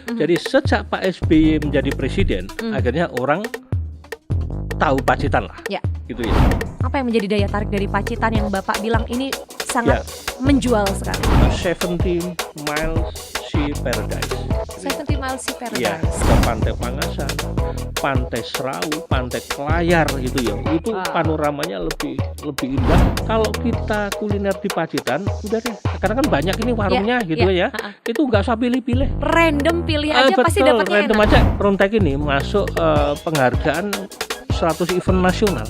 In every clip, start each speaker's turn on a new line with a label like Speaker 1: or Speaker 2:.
Speaker 1: Jadi sejak Pak SBY menjadi presiden, akhirnya orang tahu Pacitan lah.
Speaker 2: Ya.
Speaker 1: Gitu ya.
Speaker 2: Apa yang menjadi daya tarik dari Pacitan yang Bapak bilang ini sangat menjual sekali?
Speaker 1: 70 miles sea paradise.
Speaker 2: 70 miles sea paradise.
Speaker 1: Ya, ada Pantai Pangasan, Pantai Serau, Pantai Kelayar gitu ya. Itu panoramanya lebih indah. Kalau kita kuliner di Pacitan, udah deh. Karena kan banyak ini warungnya gitu ya. Itu nggak usah pilih-pilih.
Speaker 2: Random pilih aja pasti
Speaker 1: betul,
Speaker 2: dapatnya
Speaker 1: random
Speaker 2: enak.
Speaker 1: aja. Rontek ini masuk penghargaan 100 event nasional.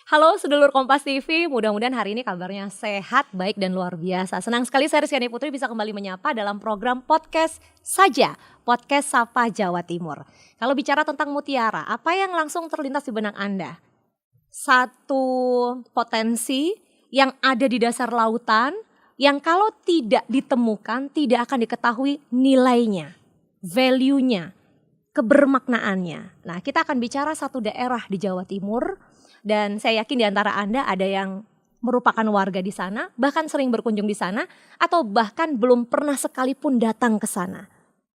Speaker 2: Halo sedulur Kompas TV, mudah-mudahan hari ini kabarnya sehat, baik dan luar biasa. Senang sekali saya Rizkyani Putri bisa kembali menyapa dalam program podcast saja, podcast Sapa Jawa Timur. Kalau bicara tentang mutiara, apa yang langsung terlintas di benak Anda? Satu potensi yang ada di dasar lautan, yang kalau tidak ditemukan tidak akan diketahui nilainya, value-nya, kebermaknaannya. Nah, kita akan bicara satu daerah di Jawa Timur. Dan saya yakin di antara Anda ada yang merupakan warga di sana, bahkan sering berkunjung di sana, atau bahkan belum pernah sekalipun datang ke sana.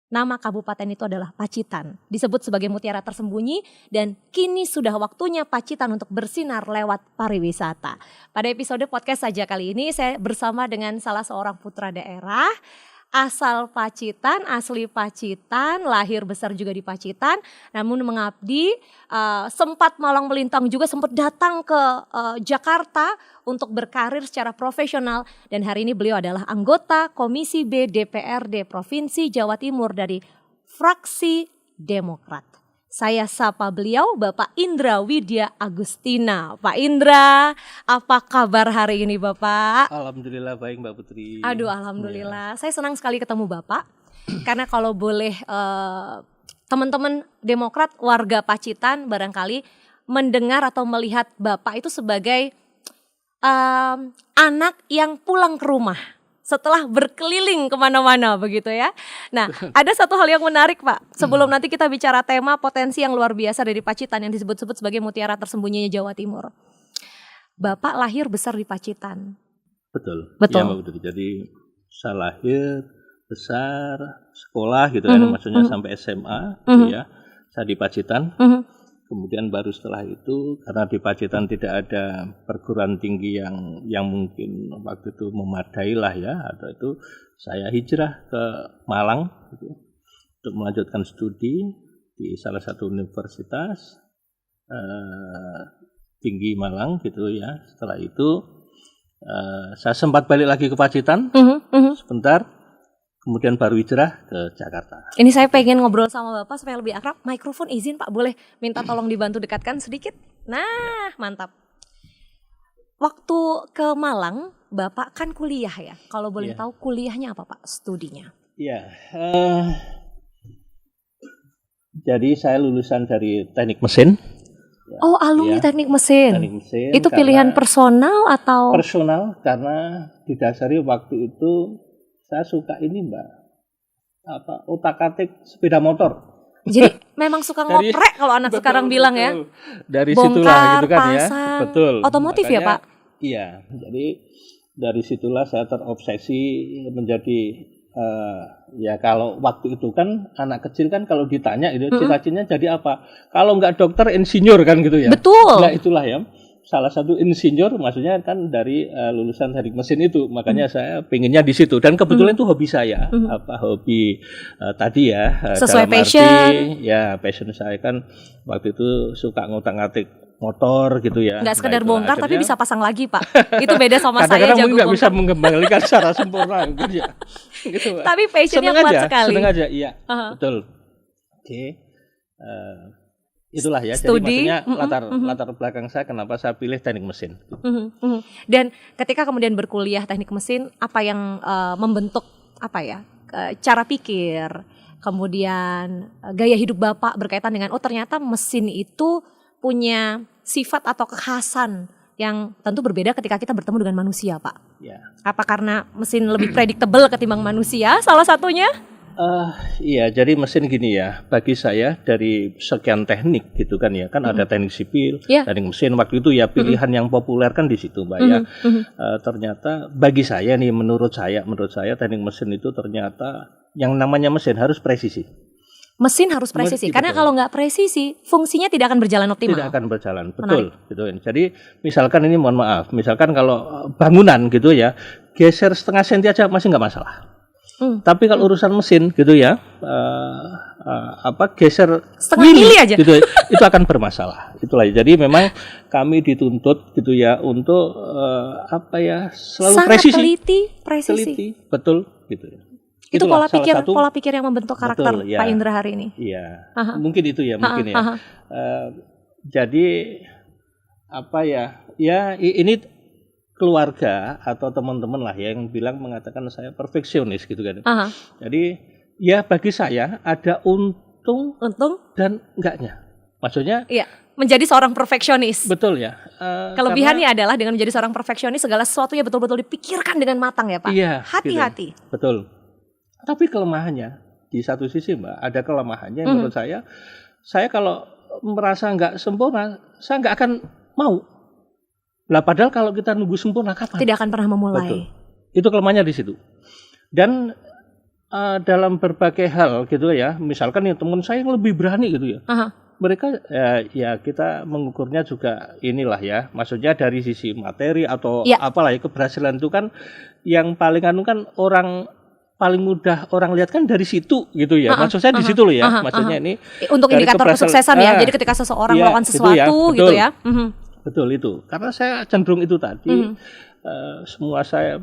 Speaker 2: Nama kabupaten itu adalah Pacitan, disebut sebagai mutiara tersembunyi, dan kini sudah waktunya Pacitan untuk bersinar lewat pariwisata. Pada episode podcast saja kali ini, saya bersama dengan salah seorang putra daerah, asal Pacitan, asli Pacitan, lahir besar juga di Pacitan, namun mengabdi, sempat malang melintang juga, sempat datang ke Jakarta untuk berkarir secara profesional, dan hari ini beliau adalah anggota Komisi B DPRD Provinsi Jawa Timur dari fraksi Demokrat. Saya sapa beliau Bapak Indra Widya Agustina. Pak Indra, apa kabar hari ini Bapak?
Speaker 1: Alhamdulillah baik Mbak Putri.
Speaker 2: Aduh alhamdulillah, saya senang sekali ketemu Bapak. Karena kalau boleh teman-teman Demokrat warga Pacitan barangkali mendengar atau melihat Bapak itu sebagai anak yang pulang ke rumah setelah berkeliling kemana-mana begitu ya. Nah, ada satu hal yang menarik Pak. Sebelum nanti kita bicara tema potensi yang luar biasa dari Pacitan yang disebut-sebut sebagai mutiara tersembunyinya Jawa Timur. Bapak lahir besar di Pacitan.
Speaker 1: Betul.
Speaker 2: Betul.
Speaker 1: Ya Mbak Putri. Jadi saya lahir, besar, sekolah gitu kan, maksudnya sampai SMA gitu ya. Saya di Pacitan. Kemudian baru setelah itu karena di Pacitan tidak ada perguruan tinggi yang mungkin waktu itu memadai lah ya, atau itu saya hijrah ke Malang gitu, untuk melanjutkan studi di salah satu universitas tinggi Malang gitu ya. Setelah itu saya sempat balik lagi ke Pacitan sebentar. Kemudian baru hijrah ke Jakarta.
Speaker 2: Ini saya pengen ngobrol sama Bapak supaya lebih akrab. Mikrofon izin Pak, boleh minta tolong dibantu dekatkan sedikit? Nah, mantap. Waktu ke Malang, Bapak kan kuliah ya. Kalau boleh tahu kuliahnya apa Pak, studinya?
Speaker 1: Iya, jadi saya lulusan dari teknik mesin.
Speaker 2: Oh, alumni teknik mesin.
Speaker 1: Teknik mesin.
Speaker 2: Itu pilihan personal atau?
Speaker 1: Personal, karena didasari waktu itu saya suka ini Mbak, otak-atik sepeda motor.
Speaker 2: Jadi memang suka ngoprek kalau anak sekarang bilang ya.
Speaker 1: Dari
Speaker 2: bongkar,
Speaker 1: situlah gitu kan ya.
Speaker 2: pasang.
Speaker 1: Betul.
Speaker 2: Otomotif makanya, ya Pak?
Speaker 1: Iya, jadi dari situlah saya terobsesi menjadi ya kalau waktu itu kan anak kecil kan kalau ditanya itu cita-citanya jadi apa? Kalau nggak dokter, insinyur kan gitu ya.
Speaker 2: Betul.
Speaker 1: Nah itulah ya. Salah satu insinyur maksudnya kan dari lulusan teknik mesin itu, makanya saya pengennya di situ, dan kebetulan itu hobi saya, hobi tadi ya,
Speaker 2: sesuai
Speaker 1: dalam
Speaker 2: passion.
Speaker 1: arti, ya passion saya kan waktu itu suka ngotak-ngatik motor gitu ya.
Speaker 2: Nggak sekedar bongkar
Speaker 1: akhirnya,
Speaker 2: tapi bisa pasang lagi Pak. Itu beda sama saya
Speaker 1: kadang-kadang
Speaker 2: jago
Speaker 1: mungkin nggak bisa
Speaker 2: bongkar.
Speaker 1: mengembalikan secara sempurna gitu ya. Gitu,
Speaker 2: Tapi passionnya kuat sekali.
Speaker 1: Seneng aja, iya, betul. Oke. Itulah ya,
Speaker 2: Studi,
Speaker 1: jadi maksudnya latar belakang saya kenapa saya pilih teknik mesin.
Speaker 2: Dan ketika kemudian berkuliah teknik mesin, apa yang membentuk apa ya cara pikir, kemudian gaya hidup Bapak berkaitan dengan ternyata mesin itu punya sifat atau kekhasan yang tentu berbeda ketika kita bertemu dengan manusia Pak.
Speaker 1: Ya.
Speaker 2: Apa karena mesin lebih predictable ketimbang manusia salah satunya?
Speaker 1: Iya, jadi mesin gini ya, bagi saya dari sekian teknik gitu kan ya, kan ada teknik sipil, teknik mesin waktu itu ya pilihan yang populer kan di situ Mbak ya. Ternyata bagi saya nih, menurut saya teknik mesin itu ternyata yang namanya mesin harus presisi.
Speaker 2: Mesin harus presisi, karena kalau nggak presisi, fungsinya tidak akan berjalan optimal.
Speaker 1: Tidak akan berjalan, betul. Gitu. Jadi misalkan ini mohon maaf, misalkan kalau bangunan gitu ya, geser setengah senti aja masih nggak masalah. Tapi kalau urusan mesin gitu ya, geser
Speaker 2: setengah mili aja,
Speaker 1: gitu, itu akan bermasalah. Itulah. Jadi memang kami dituntut gitu ya untuk selalu
Speaker 2: sangat
Speaker 1: presisi.
Speaker 2: teliti,
Speaker 1: betul gitu.
Speaker 2: Itu pola pikir yang membentuk karakter Pak Indra hari ini.
Speaker 1: Iya, mungkin itu ya, mungkin ya. Jadi ini keluarga atau teman-teman lah yang mengatakan saya perfeksionis gitu kan. Jadi ya bagi saya ada untung dan enggaknya. Maksudnya
Speaker 2: menjadi seorang perfeksionis.
Speaker 1: Betul ya.
Speaker 2: Kelebihannya adalah dengan menjadi seorang perfeksionis segala sesuatunya betul-betul dipikirkan dengan matang ya Pak.
Speaker 1: Iya,
Speaker 2: hati-hati.
Speaker 1: Gitu. Betul. Tapi kelemahannya di satu sisi Mbak, ada kelemahannya menurut saya kalau merasa nggak sempurna, saya nggak akan mau. Lah padahal kalau kita nunggu sempurna kapan?
Speaker 2: Tidak akan pernah memulai.
Speaker 1: Betul. Itu kelemahannya di situ. Dan dalam berbagai hal gitu ya, misalkan teman saya yang lebih berani gitu ya. Mereka ya kita mengukurnya juga inilah ya, maksudnya dari sisi materi atau apalah ya, keberhasilan itu kan yang paling kan orang paling mudah orang lihat kan dari situ gitu ya. Maksud saya di situ loh ya. Maksudnya ini
Speaker 2: untuk indikator kesuksesan ya. Jadi ketika seseorang melakukan sesuatu gitu ya.
Speaker 1: Betul itu. Karena saya cenderung itu tadi. Semua saya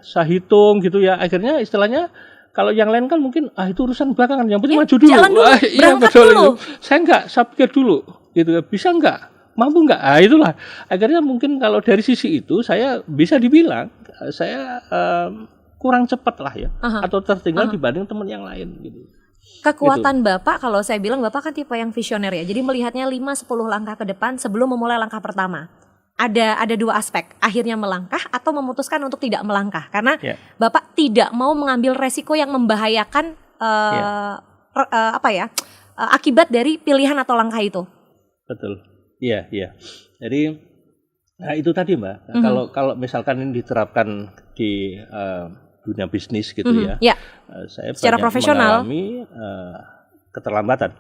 Speaker 1: saya hitung gitu ya. Akhirnya istilahnya kalau yang lain kan mungkin itu urusan belakangan. Yang penting maju dulu.
Speaker 2: Jalan dulu, berangkat
Speaker 1: betul
Speaker 2: dulu.
Speaker 1: Itu. Saya pikir dulu gitu. Bisa enggak? Mampu enggak? Itulah. Akhirnya mungkin kalau dari sisi itu saya bisa dibilang saya kurang cepat lah ya, atau tertinggal dibanding teman yang lain gitu.
Speaker 2: Kekuatan Bapak, kalau saya bilang Bapak kan tipe yang visioner ya, jadi melihatnya 5-10 langkah ke depan sebelum memulai langkah pertama. Ada dua aspek, akhirnya melangkah atau memutuskan untuk tidak melangkah, karena Bapak tidak mau mengambil resiko yang membahayakan akibat dari pilihan atau langkah itu. Betul,
Speaker 1: iya. Jadi itu tadi Mbak, kalau misalkan ini diterapkan di dunia bisnis gitu ya. Saya
Speaker 2: secara profesional
Speaker 1: mengalami keterlambatan.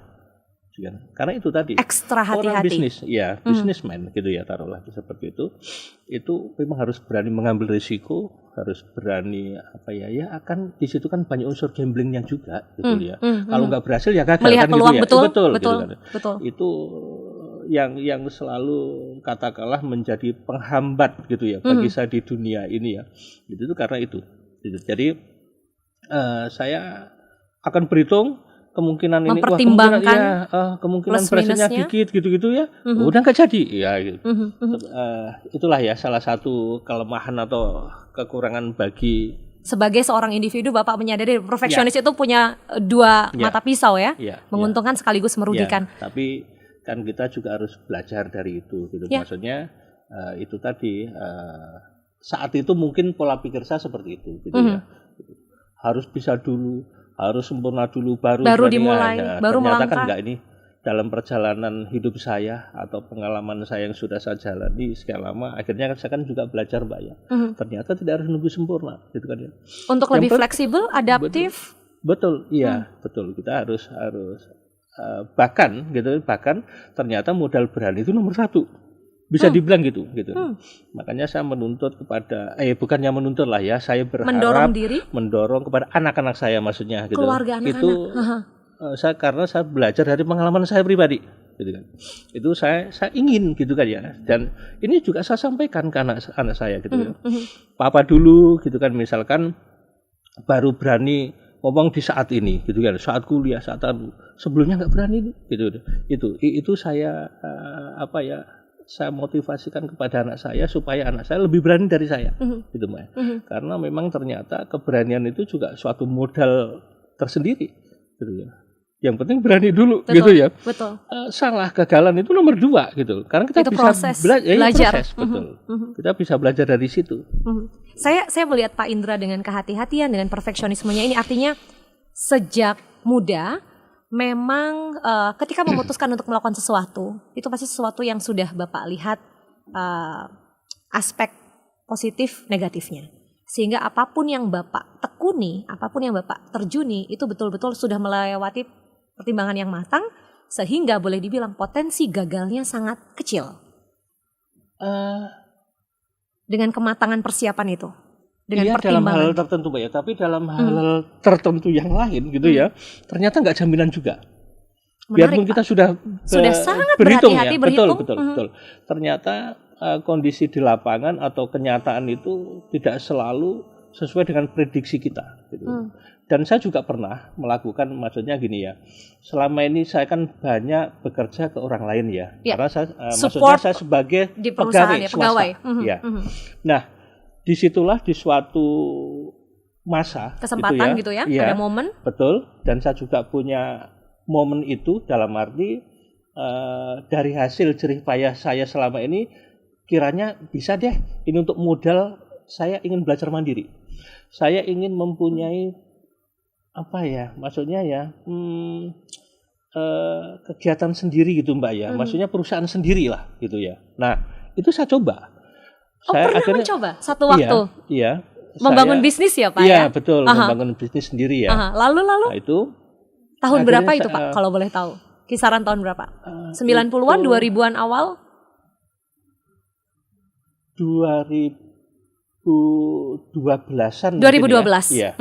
Speaker 1: Karena itu tadi
Speaker 2: ekstra hati-hati.
Speaker 1: Orang bisnis, bisnismen gitu ya, taruhlah seperti itu memang harus berani mengambil risiko, harus berani akan di situ kan banyak unsur gamblingnya juga gitu ya. Kalau nggak berhasil ya gagal.
Speaker 2: Melihat
Speaker 1: kan
Speaker 2: peluang,
Speaker 1: gitu ya.
Speaker 2: betul.
Speaker 1: Gitu kan. Itu yang selalu katakanlah menjadi penghambat gitu ya bagi saya di dunia ini ya. Itu karena itu. Jadi saya akan berhitung kemungkinan ini, kemungkinan berhasilnya dikit gitu ya, udah nggak jadi ya. Gitu. Itulah ya salah satu kelemahan atau kekurangan bagi
Speaker 2: sebagai seorang individu. Bapak menyadari perfeksionis itu punya dua mata pisau ya, menguntungkan sekaligus merugikan.
Speaker 1: Tapi kan kita juga harus belajar dari itu gitu. Maksudnya itu tadi. Saat itu mungkin pola pikir saya seperti itu gitu ya. Harus bisa dulu, harus sempurna dulu baru
Speaker 2: dimulai, baru melangkah.
Speaker 1: Kan enggak, ini dalam perjalanan hidup saya atau pengalaman saya yang sudah saya jalani sekian lama, akhirnya saya kan juga belajar Mbak ya. Ternyata tidak harus nunggu sempurna gitu kan ya.
Speaker 2: Untuk lebih fleksibel, adaptif.
Speaker 1: Betul, betul. Kita harus bahkan ternyata modal berani itu nomor 1. Bisa dibilang gitu. Makanya saya menuntut kepada bukannya menuntut lah ya, saya berharap mendorong kepada anak-anak saya, maksudnya gitu.
Speaker 2: Keluarga anak-anak.
Speaker 1: Karena saya belajar dari pengalaman saya pribadi gitu kan. Itu saya ingin gitu kan ya. Dan ini juga saya sampaikan ke anak saya gitu ya. Papa dulu gitu kan, misalkan baru berani ngomong di saat ini gitu kan, saat kuliah, saat sebelumnya nggak berani gitu. Itu saya saya motivasikan kepada anak saya supaya anak saya lebih berani dari saya, gitu Mbak. Karena memang ternyata keberanian itu juga suatu modal tersendiri, gitu ya. Yang penting berani dulu, gitu ya.
Speaker 2: Betul.
Speaker 1: Salah gagalan itu nomor 2, gitu. Karena kita
Speaker 2: itu
Speaker 1: bisa belajar,
Speaker 2: betul.
Speaker 1: Kita bisa belajar dari situ.
Speaker 2: Saya melihat Pak Indra dengan kehati-hatian, dengan perfeksionismenya ini, artinya sejak muda memang ketika memutuskan untuk melakukan sesuatu, itu pasti sesuatu yang sudah Bapak lihat aspek positif negatifnya. Sehingga apapun yang Bapak tekuni, apapun yang Bapak terjuni, itu betul-betul sudah melewati pertimbangan yang matang, sehingga boleh dibilang potensi gagalnya sangat kecil. Dengan kematangan persiapan itu. Dengan
Speaker 1: dalam hal tertentu Mbak ya, tapi dalam hal tertentu yang lain gitu ya, ternyata nggak jaminan juga. Biarpun kita sudah
Speaker 2: sangat
Speaker 1: berhitung
Speaker 2: berhati-hati,
Speaker 1: ya, betul. Ternyata kondisi di lapangan atau kenyataan itu tidak selalu sesuai dengan prediksi kita. Gitu. Dan saya juga pernah melakukan, maksudnya gini ya, selama ini saya kan banyak bekerja ke orang lain ya, karena saya, maksudnya saya sebagai pegawai swasta. Nah, disitulah di suatu masa
Speaker 2: kesempatan gitu ya, ada momen.
Speaker 1: Betul, dan saya juga punya momen itu dalam arti dari hasil jerih payah saya selama ini, kiranya bisa deh ini untuk modal saya ingin belajar mandiri. Saya ingin mempunyai apa ya, maksudnya ya kegiatan sendiri gitu Mbak ya, maksudnya perusahaan sendiri lah gitu ya. Nah itu saya coba. Saya
Speaker 2: pernah
Speaker 1: akhirnya
Speaker 2: mencoba satu waktu?
Speaker 1: Iya.
Speaker 2: Membangun bisnis ya Pak ya?
Speaker 1: Iya betul, membangun bisnis sendiri ya.
Speaker 2: Lalu?
Speaker 1: Nah, itu
Speaker 2: tahun berapa itu Pak kalau boleh tahu? Kisaran tahun berapa? 90-an, 2000-an awal?
Speaker 1: 2012-an.
Speaker 2: 2012.
Speaker 1: Ya.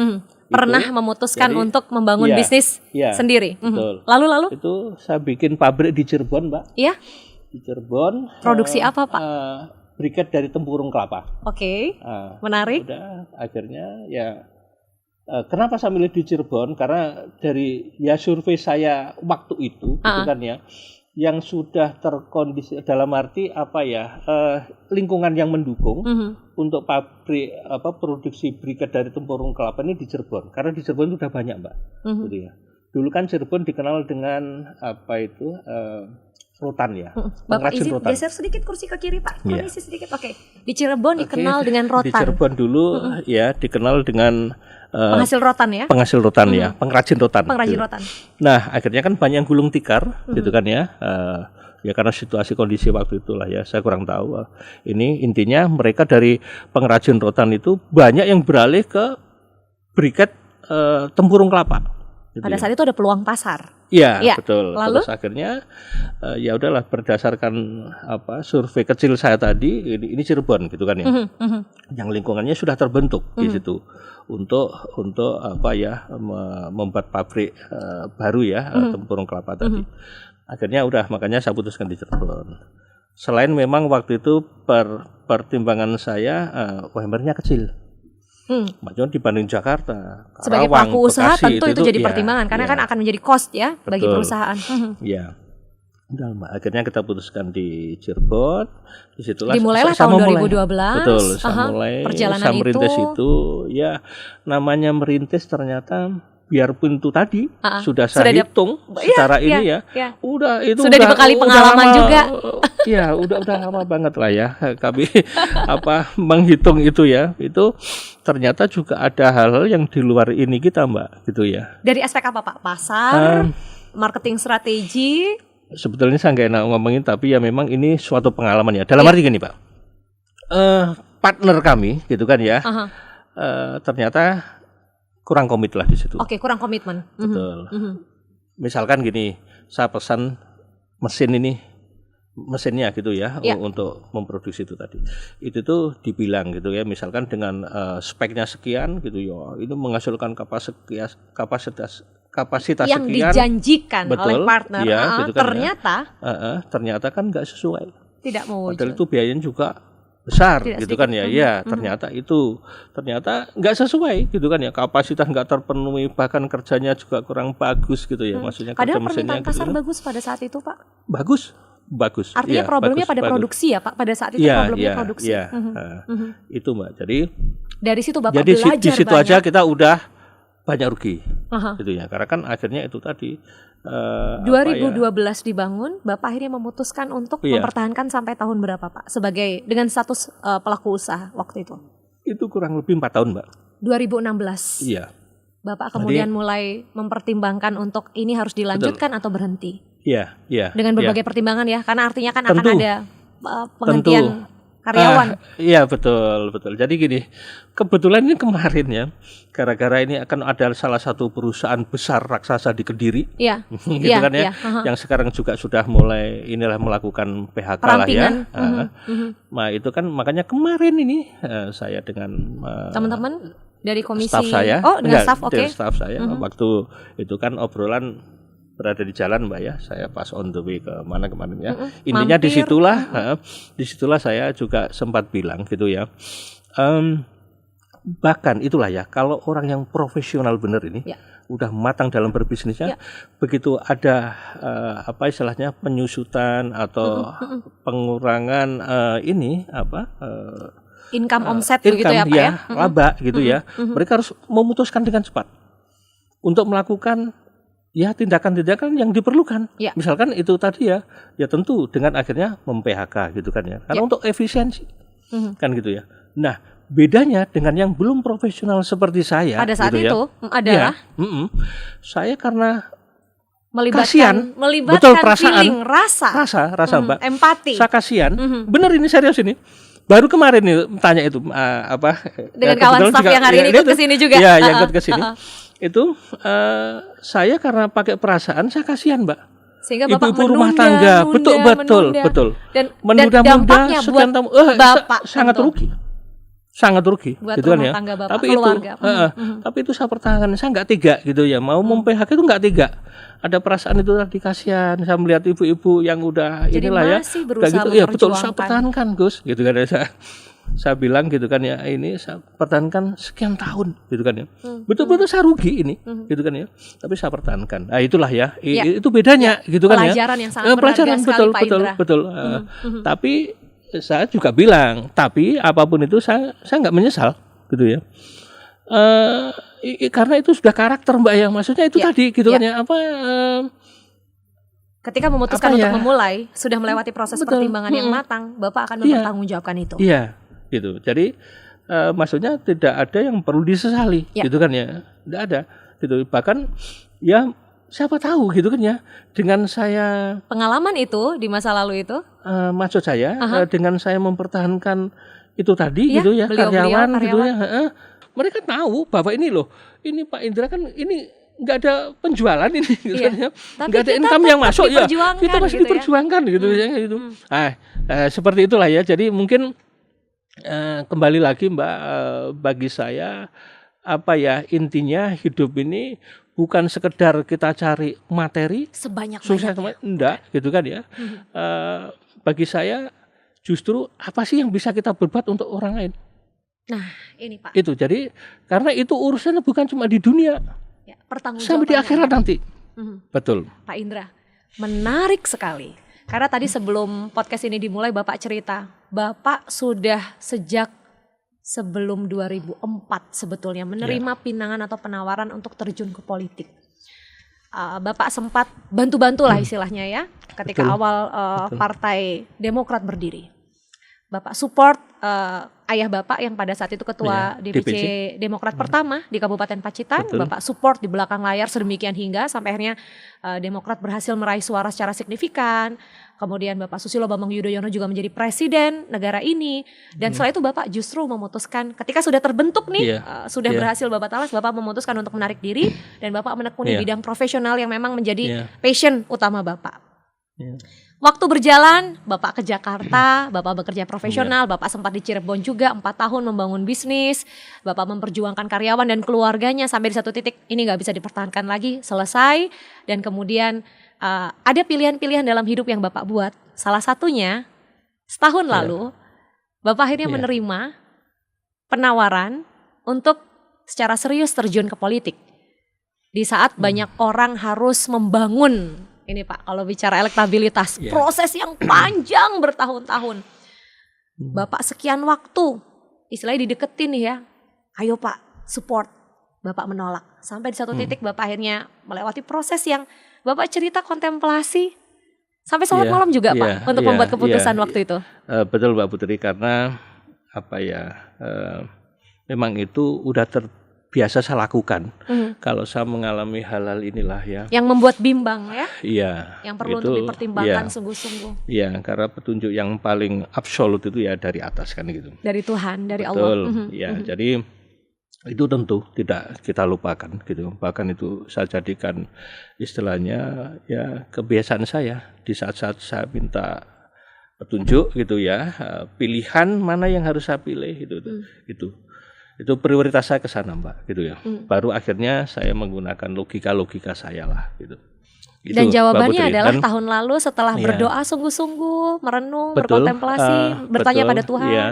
Speaker 2: Pernah memutuskan untuk membangun bisnis sendiri.
Speaker 1: Betul.
Speaker 2: Lalu?
Speaker 1: Itu saya bikin pabrik di Cirebon, Mbak.
Speaker 2: Iya.
Speaker 1: Di Cirebon.
Speaker 2: Produksi apa, Pak?
Speaker 1: Briket dari tempurung kelapa.
Speaker 2: Oke. Menarik.
Speaker 1: Udah akhirnya ya kenapa saya milih di Cirebon? Karena dari ya survei saya waktu itu gitu kan ya, yang sudah terkondisi dalam arti apa ya, lingkungan yang mendukung untuk pabrik produksi briket dari tempurung kelapa ini di Cirebon. Karena di Cirebon itu sudah banyak Mbak. Gitu ya. Dulu kan Cirebon dikenal dengan apa itu rotan ya.
Speaker 2: Bapak izin geser sedikit kursi ke kiri Pak. Permisi sedikit. Oke. Di Cirebon dikenal dengan rotan.
Speaker 1: Di Cirebon dulu ya dikenal dengan
Speaker 2: penghasil rotan ya.
Speaker 1: Penghasil rotan ya, pengrajin rotan.
Speaker 2: Pengrajin rotan.
Speaker 1: Nah, akhirnya kan banyak yang gulung tikar gitu kan ya. Ya karena situasi kondisi waktu itulah ya, saya kurang tahu. Ini intinya mereka dari pengrajin rotan itu banyak yang beralih ke briket tempurung kelapa. Gitu
Speaker 2: pada saat itu ada peluang pasar.
Speaker 1: Iya, betul.
Speaker 2: Lalu?
Speaker 1: Terus akhirnya ya udahlah berdasarkan survei kecil saya tadi, ini Cirebon gitu kan ya. Yang lingkungannya sudah terbentuk di situ untuk apa ya, membuat pabrik baru ya, tempurung kelapa tadi. Akhirnya udah, makanya saya putuskan di Cirebon. Selain memang waktu itu pertimbangan saya UMR-nya kecil. Maksudnya dibanding Jakarta,
Speaker 2: sebagai
Speaker 1: Karawang,
Speaker 2: pelaku usaha
Speaker 1: Bekasi,
Speaker 2: tentu itu jadi pertimbangan karena kan akan menjadi cost ya. Betul. Bagi perusahaan.
Speaker 1: Iya. Udah Mbak, akhirnya kita putuskan di Cirebon. Disitulah
Speaker 2: dimulailah tahun 2012.
Speaker 1: Betul, saya mulai
Speaker 2: perjalanan
Speaker 1: saya merintis itu ya, namanya merintis ternyata biarpun itu tadi sudah saya hitung secara ini ya. Udah itu
Speaker 2: sudah dibekali pengalaman juga.
Speaker 1: Ya, udah lama banget lah ya kami menghitung itu ya. Itu ternyata juga ada hal-hal yang di luar ini kita Mbak gitu ya.
Speaker 2: Dari aspek apa Pak? Pasar, marketing strategi?
Speaker 1: Sebetulnya saya nggak enak ngomongin, tapi ya memang ini suatu pengalaman ya. Dalam arti gini Pak, partner kami gitu kan ya, ternyata kurang komit lah di situ.
Speaker 2: Oke, kurang komitmen.
Speaker 1: Betul. Misalkan gini, saya pesan mesinnya gitu ya, untuk memproduksi itu tadi. Itu tuh dibilang gitu ya, misalkan dengan speknya sekian gitu ya, itu menghasilkan kapasitas
Speaker 2: yang
Speaker 1: sekian,
Speaker 2: dijanjikan
Speaker 1: betul,
Speaker 2: oleh partner.
Speaker 1: Ya, gitu kan
Speaker 2: ternyata
Speaker 1: kan nggak sesuai.
Speaker 2: Tidak mewujud.
Speaker 1: Padahal itu biayanya juga besar gitu kan ya. Ya, ternyata nggak sesuai gitu kan ya. Kapasitas nggak terpenuhi, bahkan kerjanya juga kurang bagus gitu ya. Maksudnya
Speaker 2: padahal
Speaker 1: kerja mesinnya
Speaker 2: permintaan pasar bagus pada saat itu Pak.
Speaker 1: Bagus.
Speaker 2: Artinya problemnya pada produksi ya Pak. Pada saat itu problemnya produksi.
Speaker 1: Iya. Itu Mbak. Jadi
Speaker 2: dari situ Bapak
Speaker 1: jadi
Speaker 2: belajar
Speaker 1: di situ
Speaker 2: banyak.
Speaker 1: aja kita udah banyak rugi. Gitu ya. Karena kan akhirnya itu tadi
Speaker 2: 2012 dibangun, Bapak akhirnya memutuskan untuk mempertahankan sampai tahun berapa Pak? Sebagai dengan status pelaku usaha waktu itu.
Speaker 1: Itu kurang lebih 4 tahun Mbak.
Speaker 2: 2016.
Speaker 1: Iya.
Speaker 2: Bapak kemudian mulai mempertimbangkan untuk ini harus dilanjutkan atau berhenti?
Speaker 1: Iya.
Speaker 2: Dengan berbagai pertimbangan ya, karena artinya kan
Speaker 1: Tentu.
Speaker 2: akan ada penghentian karyawan.
Speaker 1: Iya betul. Jadi gini, kebetulan ini kemarin ya, gara-gara ini akan ada salah satu perusahaan besar raksasa di Kediri, gitu kan ya, yang sekarang juga sudah mulai melakukan PHK lah ya. Nah itu kan makanya kemarin ini saya dengan
Speaker 2: teman-teman dari komisi
Speaker 1: staff saya,
Speaker 2: dengan staff,
Speaker 1: staff saya, waktu itu kan obrolan berada di jalan Mbak ya, saya pas on the way ke mana kemarin ya. Intinya disitulah saya juga sempat bilang gitu ya. Bahkan itulah ya, kalau orang yang profesional benar ini, udah matang dalam berbisnisnya, begitu ada istilahnya penyusutan atau pengurangan
Speaker 2: income omset begitu ya Pak ya,
Speaker 1: laba gitu ya, mereka harus memutuskan dengan cepat untuk melakukan tindakan-tindakan yang diperlukan. Misalkan itu tadi ya tentu dengan akhirnya mem-PHK gitu kan ya. Karena untuk efisiensi. Kan gitu ya. Nah, bedanya dengan yang belum profesional seperti saya
Speaker 2: pada saat
Speaker 1: gitu
Speaker 2: itu adalah
Speaker 1: saya karena
Speaker 2: melibatkan
Speaker 1: betul, perasaan,
Speaker 2: feeling, rasa
Speaker 1: Mbak.
Speaker 2: Empati.
Speaker 1: Saya kasihan. Bener ini serius ini. Baru kemarin nih tanya itu
Speaker 2: dengan kawan staf yang hari ini ikut ke sini juga.
Speaker 1: Iya, yang ikut ke sini. Itu saya karena pakai perasaan, saya kasihan Mbak.
Speaker 2: Sehingga Bapak
Speaker 1: ibu-ibu rumah tangga, betul. Dan menunda-nunda sekian tahun,
Speaker 2: Bapak
Speaker 1: sangat rugi,
Speaker 2: buat
Speaker 1: gitu kan ya.
Speaker 2: Tangga Bapak,
Speaker 1: tapi
Speaker 2: keluarga.
Speaker 1: Tapi itu saya pertahankan, saya nggak tega gitu ya, mau mem-PHK itu nggak tega. Ada perasaan itu tadi kasihan, saya melihat ibu-ibu yang udah
Speaker 2: jadi
Speaker 1: inilah ya,
Speaker 2: udah gitu,
Speaker 1: ya betul, saya pertahankan Gus, gitu kan ya. Saya bilang gitu kan ya, ini saya pertahankan sekian tahun gitu kan ya. Betul-betul saya rugi ini gitu kan ya. Tapi saya pertahankan. Nah, itulah ya. Itu bedanya gitu kan ya.
Speaker 2: Pelajaran yang sangat berharga sekali Pak Indra.
Speaker 1: Betul. Tapi saya juga bilang, tapi apapun itu saya enggak menyesal gitu ya. Karena itu sudah karakter Mbak ya. Maksudnya itu tadi gitu kan ya.
Speaker 2: Ketika memutuskan untuk memulai, sudah melewati proses pertimbangan yang matang, Bapak akan mempertanggungjawabkan itu.
Speaker 1: Iya. Gitu. Jadi maksudnya tidak ada yang perlu disesali, gitu kan ya, tidak ada. Gitu. Bahkan ya siapa tahu gitu kan ya, dengan saya
Speaker 2: pengalaman itu di masa lalu itu,
Speaker 1: maksud saya dengan saya mempertahankan itu tadi gitu ya, karyawan gitu ya, mereka tahu bahwa ini loh, ini Pak Indra kan ini nggak ada penjualan ini, gitu kan ya, nggak ada income yang masuk ya, kita masih diperjuangkan gitu ya, gitu. Seperti itulah ya. Jadi mungkin kembali lagi Mbak, bagi saya intinya hidup ini bukan sekedar kita cari materi
Speaker 2: sebanyak
Speaker 1: sukses, enggak gitu kan ya. Bagi saya justru apa sih yang bisa kita berbuat untuk orang lain.
Speaker 2: Nah ini Pak,
Speaker 1: itu jadi karena itu urusannya bukan cuma di dunia sampai di akhirat nanti. Betul
Speaker 2: Pak Indra, menarik sekali. Karena tadi sebelum podcast ini dimulai Bapak cerita, Bapak sudah sejak sebelum 2004 sebetulnya menerima pinangan atau penawaran untuk terjun ke politik. Bapak sempat bantu-bantu lah istilahnya ya, ketika awal Partai Demokrat berdiri. Bapak support ayah Bapak yang pada saat itu ketua DPC Demokrat pertama di Kabupaten Pacitan. Bapak support di belakang layar sedemikian hingga sampai akhirnya Demokrat berhasil meraih suara secara signifikan. Kemudian Bapak Susilo Bambang Yudhoyono juga menjadi presiden negara ini. Dan setelah itu Bapak justru memutuskan ketika sudah terbentuk nih, sudah berhasil Bapak talas, Bapak memutuskan untuk menarik diri dan Bapak menekuni bidang profesional yang memang menjadi passion utama Bapak. Waktu berjalan, Bapak ke Jakarta, Bapak bekerja profesional, Bapak sempat di Cirebon juga 4 tahun membangun bisnis, Bapak memperjuangkan karyawan dan keluarganya sampai di satu titik ini gak bisa dipertahankan lagi, selesai. Dan kemudian ada pilihan-pilihan dalam hidup yang Bapak buat. Salah satunya setahun lalu, Bapak akhirnya menerima penawaran untuk secara serius terjun ke politik. Di saat banyak orang harus membangun, ini Pak, kalau bicara elektabilitas, proses yang panjang bertahun-tahun. Bapak sekian waktu, istilahnya dideketin nih ya, ayo Pak support, Bapak menolak. Sampai di satu titik Bapak akhirnya melewati proses yang Bapak cerita kontemplasi, sampai sholat malam juga Pak, untuk membuat keputusan waktu itu. Betul
Speaker 1: Mbak Putri, karena memang itu udah biasa saya lakukan kalau saya mengalami hal-hal inilah ya.
Speaker 2: Yang membuat bimbang ya?
Speaker 1: Iya.
Speaker 2: Yang perlu untuk dipertimbangkan sungguh-sungguh.
Speaker 1: Iya, karena petunjuk yang paling absolut itu ya dari atas kan gitu.
Speaker 2: Dari Tuhan, dari
Speaker 1: Betul.
Speaker 2: Allah.
Speaker 1: Ya, jadi itu tentu tidak kita lupakan gitu. Bahkan itu saya jadikan istilahnya ya kebiasaan saya di saat-saat saya minta petunjuk gitu ya, pilihan mana yang harus saya pilih itu prioritas saya ke sana Mbak gitu ya. Baru akhirnya saya menggunakan logika saya lah gitu.
Speaker 2: Dan jawabannya adalah tahun lalu setelah berdoa sungguh-sungguh, merenung, berkontemplasi, bertanya pada Tuhan.
Speaker 1: Ya,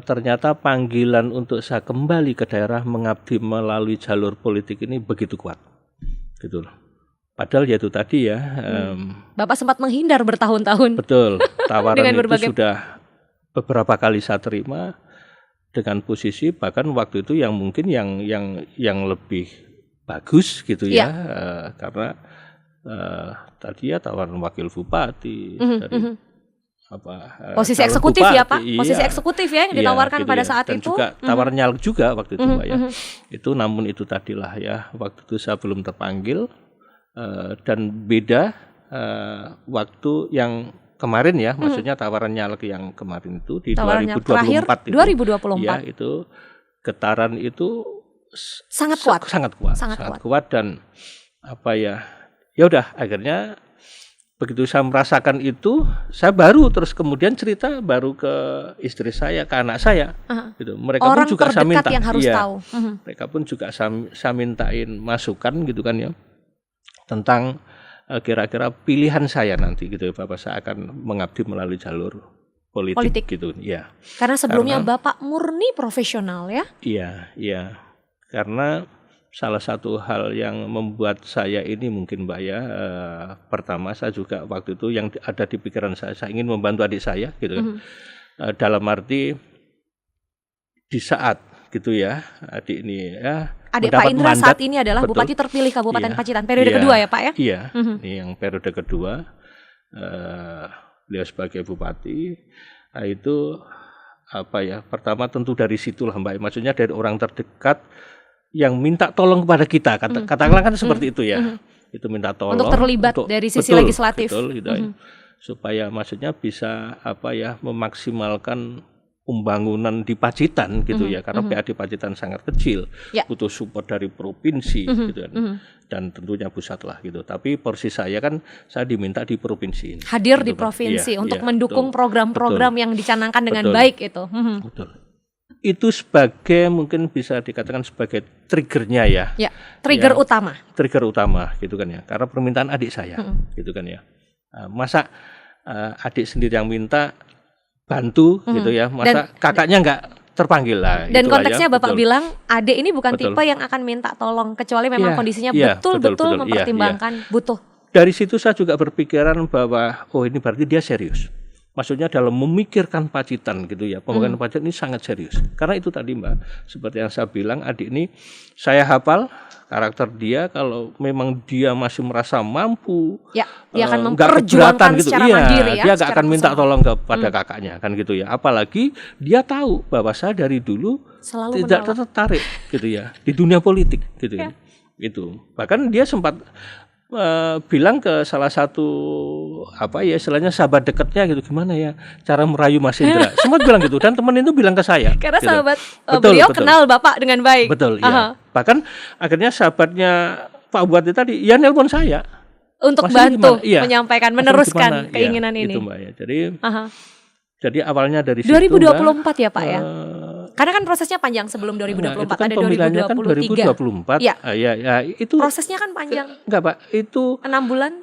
Speaker 1: ternyata panggilan untuk saya kembali ke daerah mengabdi melalui jalur politik ini begitu kuat gitu loh. Padahal ya itu tadi ya.
Speaker 2: Bapak sempat menghindar bertahun-tahun.
Speaker 1: Betul, tawaran itu sudah beberapa kali saya terima. Dengan posisi bahkan waktu itu yang mungkin yang lebih bagus gitu ya, karena tadi ya tawaran wakil bupati dari
Speaker 2: posisi eksekutif bupati, ya Pak, posisi eksekutif ya yang ditawarkan gitu pada saat
Speaker 1: dan
Speaker 2: itu.
Speaker 1: Juga tawaran nyalek juga waktu itu Mbak ya. Itu namun itu tadilah ya waktu itu saya belum terpanggil dan beda waktu yang kemarin ya, maksudnya tawaran nyalek yang kemarin itu di
Speaker 2: tawaran
Speaker 1: 2024
Speaker 2: itu. 2024.
Speaker 1: Ya, itu getaran itu
Speaker 2: sangat kuat.
Speaker 1: Sangat kuat dan ya udah akhirnya begitu saya merasakan itu, saya baru terus kemudian cerita baru ke istri saya, ke anak saya gitu. Mereka
Speaker 2: orang
Speaker 1: pun juga saya minta
Speaker 2: yang harus tahu.
Speaker 1: Mereka pun juga saya mintain masukan gitu kan ya, tentang kira-kira pilihan saya nanti gitu ya, Bapak, saya akan mengabdi melalui jalur politik gitu ya.
Speaker 2: Karena sebelumnya Bapak murni profesional ya?
Speaker 1: Iya. Karena salah satu hal yang membuat saya ini mungkin Mbak ya, pertama saya juga waktu itu yang ada di pikiran saya ingin membantu adik saya gitu kan. Dalam arti di saat gitu ya, adik ini ya
Speaker 2: adik Pak Indra mandat, saat ini adalah Bupati terpilih Kabupaten Pacitan periode kedua ya Pak ya?
Speaker 1: Iya, ini yang periode kedua beliau sebagai Bupati. Nah, itu pertama tentu dari situlah Mbak, maksudnya dari orang terdekat yang minta tolong kepada kita, katakanlah kan seperti itu ya. Itu minta tolong
Speaker 2: untuk terlibat dari sisi legislatif.
Speaker 1: Betul, gitu, supaya maksudnya bisa memaksimalkan pembangunan di Pacitan gitu ya, karena PAD Pacitan sangat kecil, butuh support dari provinsi gitu kan, dan tentunya pusat lah gitu. Tapi porsi saya kan saya diminta di provinsi ini.
Speaker 2: Hadir di provinsi untuk mendukung program-program yang dicanangkan dengan baik itu.
Speaker 1: Betul. Itu sebagai mungkin bisa dikatakan sebagai triggernya ya.
Speaker 2: Ya, trigger utama.
Speaker 1: Trigger utama gitu kan ya, karena permintaan adik saya gitu kan ya. Masa adik sendiri yang minta bantu gitu ya, masa kakaknya nggak terpanggil lah.
Speaker 2: Dan konteksnya Bapak bilang adik ini bukan tipe yang akan minta tolong kecuali memang kondisinya betul-betul mempertimbangkan butuh.
Speaker 1: Dari situ saya juga berpikiran bahwa ini berarti dia serius. Maksudnya dalam memikirkan Pacitan gitu ya, pembangunan Pacitan ini sangat serius. Karena itu tadi Mbak, seperti yang saya bilang, adik ini saya hafal karakter dia, kalau memang dia masih merasa mampu,
Speaker 2: dia akan memperjuangkan gitu, secara mandiri ya.
Speaker 1: Dia gak akan minta tolong kepada kakaknya kan gitu ya. Apalagi dia tahu bahwa saya dari dulu
Speaker 2: selalu
Speaker 1: tidak tertarik gitu ya di dunia politik gitu ya. Itu bahkan dia sempat bilang ke salah satu istilahnya sahabat dekatnya gitu, gimana ya cara merayu Mas Indra, sempat bilang gitu, dan teman itu bilang ke saya
Speaker 2: karena
Speaker 1: gitu.
Speaker 2: Sahabat beliau kenal Bapak dengan baik.
Speaker 1: Betul ya. Bahkan akhirnya sahabatnya Pak Bupati tadi nelpon saya
Speaker 2: untuk bantu menyampaikan, meneruskan keinginan ini
Speaker 1: gitu Mbak ya. Jadi awalnya dari
Speaker 2: 2024 ya Pak ya. Karena kan prosesnya panjang sebelum 2024,
Speaker 1: itu kan
Speaker 2: ada
Speaker 1: pemilihannya 2023. Kan 2024.
Speaker 2: Ya.
Speaker 1: Itu
Speaker 2: prosesnya kan panjang.
Speaker 1: Enggak, Pak. Itu
Speaker 2: 6 bulan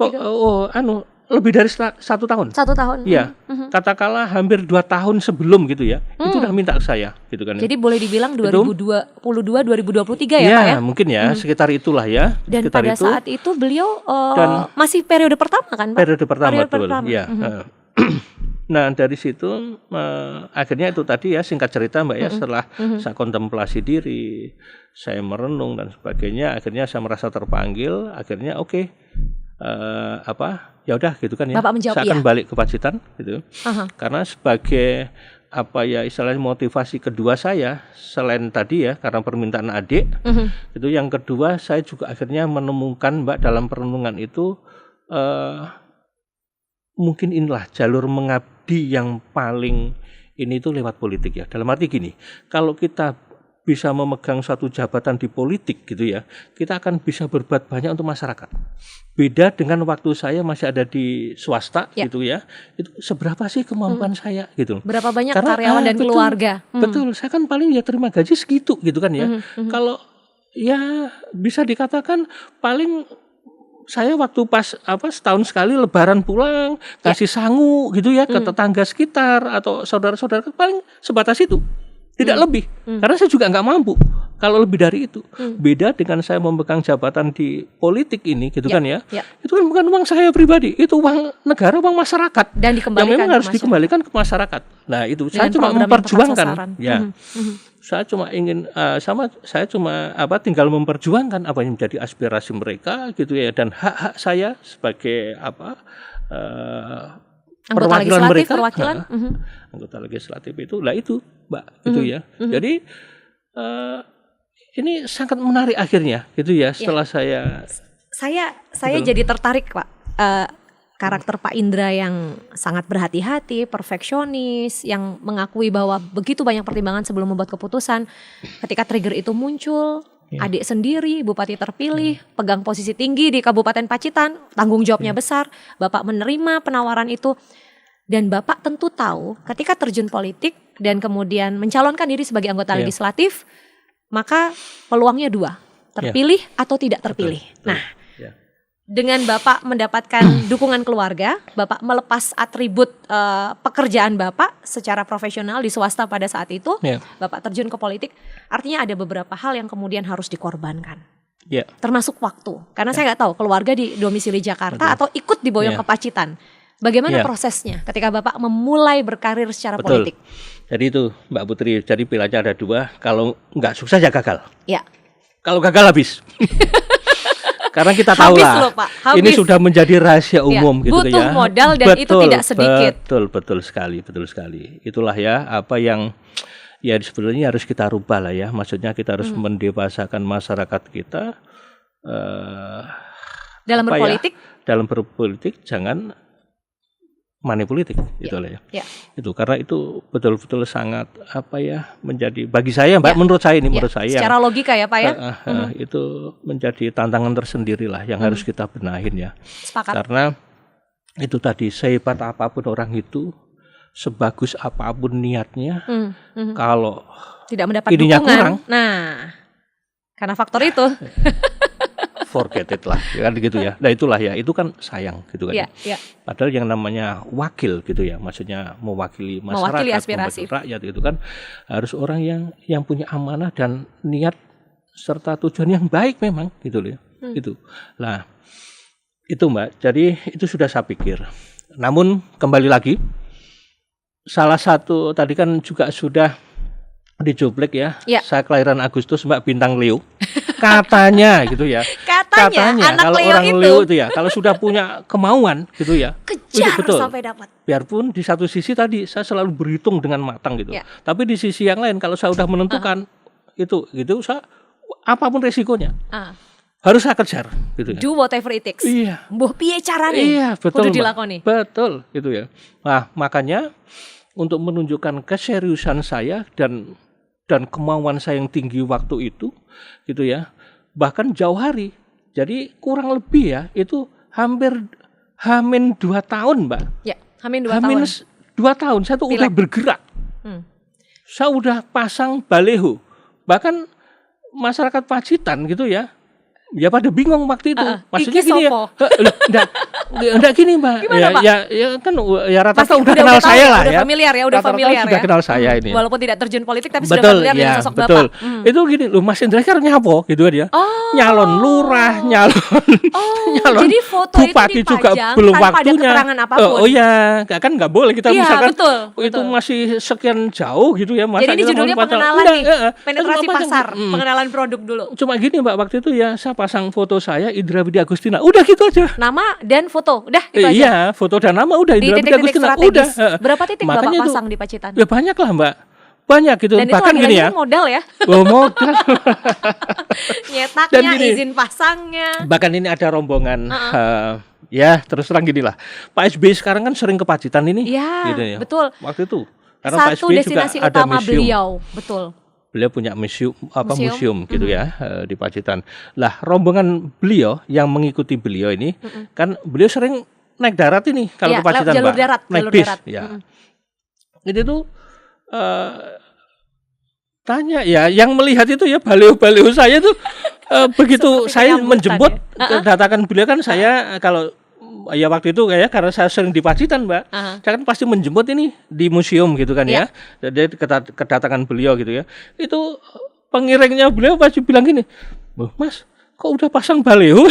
Speaker 1: lebih dari 1 tahun.
Speaker 2: 1 tahun.
Speaker 1: Iya. Katakanlah hampir 2 tahun sebelum gitu ya. Itu udah minta ke saya gitu kan.
Speaker 2: Jadi boleh dibilang 2022 2023 ya Pak ya?
Speaker 1: Mungkin ya, sekitar itulah ya.
Speaker 2: Dan pada saat itu beliau masih periode pertama kan Pak?
Speaker 1: Periode pertama. Iya. Nah dari situ akhirnya itu tadi ya, singkat cerita Mbak ya, setelah saya kontemplasi diri, saya merenung dan sebagainya, akhirnya saya merasa terpanggil, akhirnya ya udah gitu kan ya,
Speaker 2: Bapak menjawab,
Speaker 1: saya akan balik ke Pacitan gitu, karena sebagai istilahnya motivasi kedua saya selain tadi ya karena permintaan adik, itu yang kedua saya juga akhirnya menemukan Mbak dalam perenungan itu mungkin inilah jalur mengabdi yang paling ini itu lewat politik ya. Dalam arti gini, kalau kita bisa memegang suatu jabatan di politik gitu ya, kita akan bisa berbuat banyak untuk masyarakat. Beda dengan waktu saya masih ada di swasta gitu ya, itu seberapa sih kemampuan saya gitu.
Speaker 2: Berapa banyak karyawan dan keluarga.
Speaker 1: Betul, saya kan paling ya terima gaji segitu gitu kan ya. Kalau ya bisa dikatakan paling saya waktu pas setahun sekali lebaran pulang kasih sangu gitu ya ke tetangga sekitar atau saudara-saudara paling sebatas itu. Tidak lebih, karena saya juga nggak mampu kalau lebih dari itu. Beda dengan saya memegang jabatan di politik ini gitu kan ya. Itu kan bukan uang saya pribadi, itu uang negara, uang masyarakat.
Speaker 2: Dan dikembalikan
Speaker 1: yang memang harus dikembalikan ke masyarakat. Nah itu saya cuma memperjuangkan ya. Saya cuma ingin saya cuma tinggal memperjuangkan apa yang menjadi aspirasi mereka gitu ya, dan hak-hak saya sebagai perwakilan mereka, anggota legislatif itu Mbak gitu ya. Jadi ini sangat menarik akhirnya gitu ya setelah
Speaker 2: saya jadi tertarik Pak. Karakter Pak Indra yang sangat berhati-hati, perfeksionis, yang mengakui bahwa begitu banyak pertimbangan sebelum membuat keputusan. Ketika trigger itu muncul, adik sendiri, bupati terpilih, pegang posisi tinggi di Kabupaten Pacitan, tanggung jawabnya besar, Bapak menerima penawaran itu, dan Bapak tentu tahu ketika terjun politik dan kemudian mencalonkan diri sebagai anggota legislatif, maka peluangnya dua, terpilih atau tidak terpilih. Nah, dengan Bapak mendapatkan dukungan keluarga, Bapak melepas atribut pekerjaan Bapak secara profesional di swasta pada saat itu, Bapak terjun ke politik, artinya ada beberapa hal yang kemudian harus dikorbankan, termasuk waktu. Karena saya nggak tahu keluarga di domisili Jakarta atau ikut diboyong ke Pacitan. Bagaimana prosesnya ketika Bapak memulai berkarir secara politik?
Speaker 1: Jadi itu Mbak Putri, jadi pilihannya ada dua, kalau nggak sukses ya gagal. Kalau gagal habis. Karena kita tahu lah, ini sudah menjadi rahasia umum gitu ya.
Speaker 2: Butuh modal dan itu tidak sedikit.
Speaker 1: Betul sekali. Itulah ya apa yang ya sebenarnya harus kita rubah lah ya. Maksudnya kita harus mendewasakan masyarakat kita.
Speaker 2: Dalam berpolitik?
Speaker 1: Dalam berpolitik jangan manipolitik itulah ya. Itu karena itu betul-betul sangat menjadi bagi saya Mbak, menurut saya
Speaker 2: secara logika ya Pak ya.
Speaker 1: Itu menjadi tantangan tersendiri lah yang harus kita benahin ya.
Speaker 2: Sepakat.
Speaker 1: Karena itu tadi, sehebat apapun orang itu, sebagus apapun niatnya, kalau
Speaker 2: tidak mendapat dukungan kurang, karena faktor itu
Speaker 1: forget it lah, kan gitu ya. Nah itulah ya, itu kan sayang gitu kan. Padahal yang namanya wakil gitu ya, maksudnya mewakili masyarakat,
Speaker 2: aspirasi
Speaker 1: rakyat itu kan harus orang yang punya amanah dan niat serta tujuan yang baik memang gitu loh ya. Itu. Nah, itu Mbak. Jadi itu sudah saya pikir. Namun kembali lagi, salah satu tadi kan juga sudah dijublek ya. Saya kelahiran Agustus Mbak, bintang Leo. Katanya gitu ya. Katanya kalau Leo orang Leo itu ya, kalau sudah punya kemauan gitu ya,
Speaker 2: kejar
Speaker 1: itu betul.
Speaker 2: Sampai dapat.
Speaker 1: Biarpun di satu sisi tadi saya selalu berhitung dengan matang gitu. Tapi di sisi yang lain kalau saya sudah menentukan itu gitu, saya apapun resikonya harus saya kejar gitu ya.
Speaker 2: Do whatever it takes. Mbuh piye carane?
Speaker 1: Betul.
Speaker 2: Kudu dilakoni.
Speaker 1: Betul gitu ya. Nah, makanya untuk menunjukkan keseriusan saya dan kemauan saya yang tinggi waktu itu gitu ya, bahkan jauh hari, jadi kurang lebih ya itu hampir hamin 2 tahun Mbak.
Speaker 2: Hamin 2 tahun
Speaker 1: saya tuh udah bergerak. Saya udah pasang baleho, bahkan masyarakat Pacitan gitu ya pada bingung waktu itu. Maksudnya gini ya, enggak gini Mbak. Ya kan ya rata-rata udah kenal saya lah ya.
Speaker 2: Udah familiar
Speaker 1: sudah kenal saya ini.
Speaker 2: Walaupun tidak terjun politik tapi sudah familiar dengan sosok Bapak.
Speaker 1: Itu gini loh, Mas Indra kan nyapo gitu kan ya. Nyalon lurah, nyalon
Speaker 2: jadi foto
Speaker 1: bupati
Speaker 2: itu
Speaker 1: juga
Speaker 2: dipajang
Speaker 1: belum
Speaker 2: tanpa
Speaker 1: waktunya.
Speaker 2: ada keterangan apapun.
Speaker 1: Kan nggak boleh kita misalkan
Speaker 2: betul.
Speaker 1: Itu masih sekian jauh gitu ya.
Speaker 2: Jadi ini judulnya pengenalan nih, penetrasi pasar, pengenalan produk dulu.
Speaker 1: Cuma gini Mbak, waktu itu ya saya pasang foto saya Indra Widya Agustina, udah gitu aja.
Speaker 2: Nama dan foto, udah itu aja.
Speaker 1: Iya, foto dan nama udah
Speaker 2: Di
Speaker 1: Indra Bekti
Speaker 2: titik-titik
Speaker 1: Agustina
Speaker 2: strategis.
Speaker 1: udah.
Speaker 2: Berapa titik Bapak
Speaker 1: Makanya
Speaker 2: pasang di Pacitan?
Speaker 1: Ya banyak lah Mbak, banyak gitu.
Speaker 2: Dan
Speaker 1: Bahkan
Speaker 2: itu
Speaker 1: gini ya,
Speaker 2: modal ya,
Speaker 1: oh, modal.
Speaker 2: nyetaknya,
Speaker 1: gini,
Speaker 2: izin pasangnya.
Speaker 1: Bahkan ini ada rombongan, ya terus terang gini lah, Pak SBY sekarang kan sering ke Pacitan ini,
Speaker 2: Ya,
Speaker 1: gitu ya.
Speaker 2: betul.
Speaker 1: Waktu itu, karena Pak
Speaker 2: Satu
Speaker 1: SBY juga
Speaker 2: destinasi
Speaker 1: ada
Speaker 2: utama
Speaker 1: museum.
Speaker 2: beliau, betul.
Speaker 1: Beliau punya museum gitu ya, di Pacitan. Lah rombongan beliau yang mengikuti beliau ini kan beliau sering naik darat ini kalau
Speaker 2: Ya,
Speaker 1: ke Pacitan
Speaker 2: jalur
Speaker 1: Mbak.
Speaker 2: darat,
Speaker 1: Naik
Speaker 2: jalur
Speaker 1: bis
Speaker 2: darat.
Speaker 1: ya. Itu tuh tanya ya, yang melihat itu ya baliho-baliho saya tuh begitu
Speaker 2: Seperti
Speaker 1: saya
Speaker 2: penyambutan
Speaker 1: menjemput
Speaker 2: ya.
Speaker 1: kedatangan beliau kan saya kalau ya waktu itu kayak karena saya sering di Pacitan Mbak, saya kan pasti menjemput ini di museum gitu kan ya. Jadi kedatangan beliau gitu ya. Itu pengiringnya beliau pasti bilang gini, Mas, kok udah pasang baliho?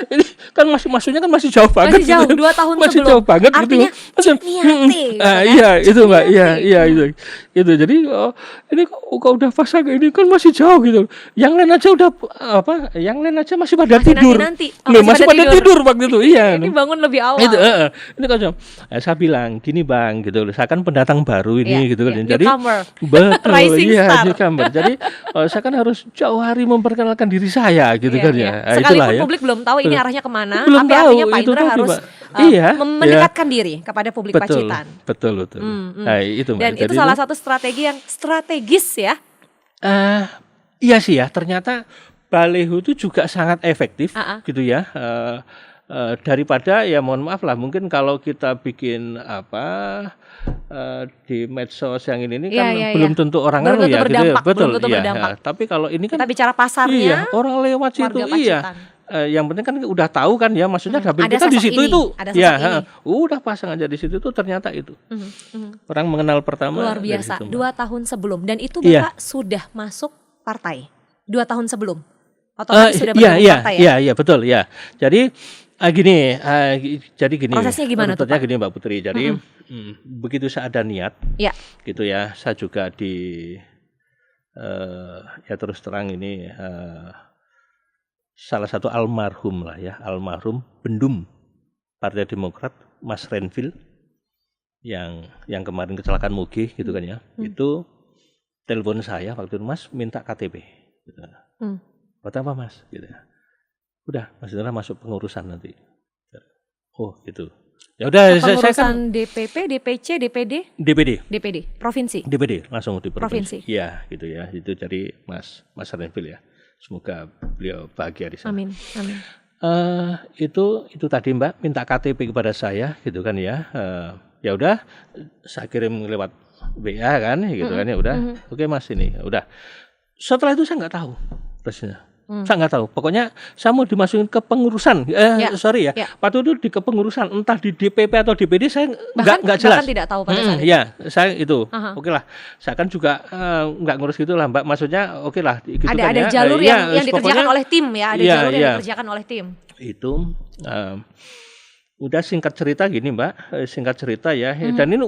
Speaker 1: Ini kan maksudnya kan masih jauh banget.
Speaker 2: Masih jauh,
Speaker 1: gitu.
Speaker 2: 2 tahun
Speaker 1: masih
Speaker 2: sebelum.
Speaker 1: jauh banget
Speaker 2: Artinya,
Speaker 1: gitu.
Speaker 2: niati, gitu kan?
Speaker 1: Iya itu Mbak, iya
Speaker 2: Niati.
Speaker 1: itu. Jadi ini kok udah pasang ini kan masih jauh gitu. Yang lain aja udah Yang lain aja masih pada
Speaker 2: Masih
Speaker 1: tidur.
Speaker 2: nanti.
Speaker 1: Loh, masih pada tidur waktu itu. Iya.
Speaker 2: Ini bangun lebih awal.
Speaker 1: Itu, ini kan saya bilang gini Bang gitu. Saya kan pendatang baru ini gitu kan. Jadi
Speaker 2: newcomer.
Speaker 1: betul,
Speaker 2: Rising star.
Speaker 1: newcomer. Jadi saya kan harus jauh hari memperkenalkan diri saya gitu kan ya. Nah,
Speaker 2: Sekalipun
Speaker 1: itulah ya.
Speaker 2: publik belum tahu ini arahnya kemana,
Speaker 1: Belum
Speaker 2: tapi
Speaker 1: tahu,
Speaker 2: artinya Pak
Speaker 1: itu
Speaker 2: Indra
Speaker 1: tadi,
Speaker 2: harus
Speaker 1: Pak. Iya,
Speaker 2: mendekatkan diri kepada publik
Speaker 1: Betul,
Speaker 2: Pacitan.
Speaker 1: betul. Nah, itu Mbak.
Speaker 2: Dan itu
Speaker 1: Jadi
Speaker 2: salah satu strategi yang strategis ya.
Speaker 1: Iya sih ya, ternyata baliho itu juga sangat efektif gitu ya. Daripada ya mohon maaf lah, mungkin kalau kita bikin di medsos yang ini kan belum tentu orang
Speaker 2: belum tentu
Speaker 1: ya gitu ya. Betul
Speaker 2: belum tentu
Speaker 1: ya.
Speaker 2: berdampak.
Speaker 1: Tapi kalau ini kan
Speaker 2: Kita bicara pasarnya.
Speaker 1: iya, orang lewat situ iya. Yang penting kan udah tahu kan ya, maksudnya dapil kita di situ
Speaker 2: ini,
Speaker 1: itu
Speaker 2: ya
Speaker 1: udah pasang aja di situ tuh ternyata itu orang mengenal pertama
Speaker 2: luar biasa
Speaker 1: situ,
Speaker 2: 2 tahun sebelum, dan itu Bapak sudah masuk partai 2 tahun sebelum otomatis sudah bergabung partai ya?
Speaker 1: Iya betul ya. Jadi jadi gini
Speaker 2: prosesnya gimana tuh Pak?
Speaker 1: gini Mbak Putri, jadi begitu saya ada niat gitu ya, saya juga ya terus terang ini salah satu almarhum Bendum Partai Demokrat Mas Renvil yang kemarin kecelakaan Mugi gitu kan ya, itu telepon saya waktu itu, Mas minta KTP gitu. Buat apa Mas gitu ya. Udah Mas Indra masuk pengurusan nanti. Oh gitu. Ya udah saya kan
Speaker 2: DPP, DPC, DPD provinsi.
Speaker 1: DPD langsung di
Speaker 2: provinsi.
Speaker 1: Iya gitu ya. Itu jadi Mas Renvil ya. Semoga beliau bahagia di sana.
Speaker 2: Amin.
Speaker 1: Itu tadi Mbak minta KTP kepada saya gitu kan ya. Ya udah saya kirim lewat WA kan gitu kan ya udah. Oke Mas ini udah. Setelah itu saya nggak tahu persisnya. Saya nggak tahu. Pokoknya saya mau dimasukin ke pengurusan. Sorry ya. Waktu itu di kepengurusan, entah di DPP atau DPD saya nggak jelas.
Speaker 2: Bahkan tidak tahu pada saat itu.
Speaker 1: Ya, saya itu. Oke lah. Saya kan juga nggak ngurus gitu lah Mbak. Maksudnya oke lah. Gitu
Speaker 2: ada
Speaker 1: kan,
Speaker 2: jalur yang dikerjakan oleh tim ya. Ada jalur yang dikerjakan oleh tim.
Speaker 1: Itu udah singkat cerita gini Mbak. Singkat cerita ya. Dan ini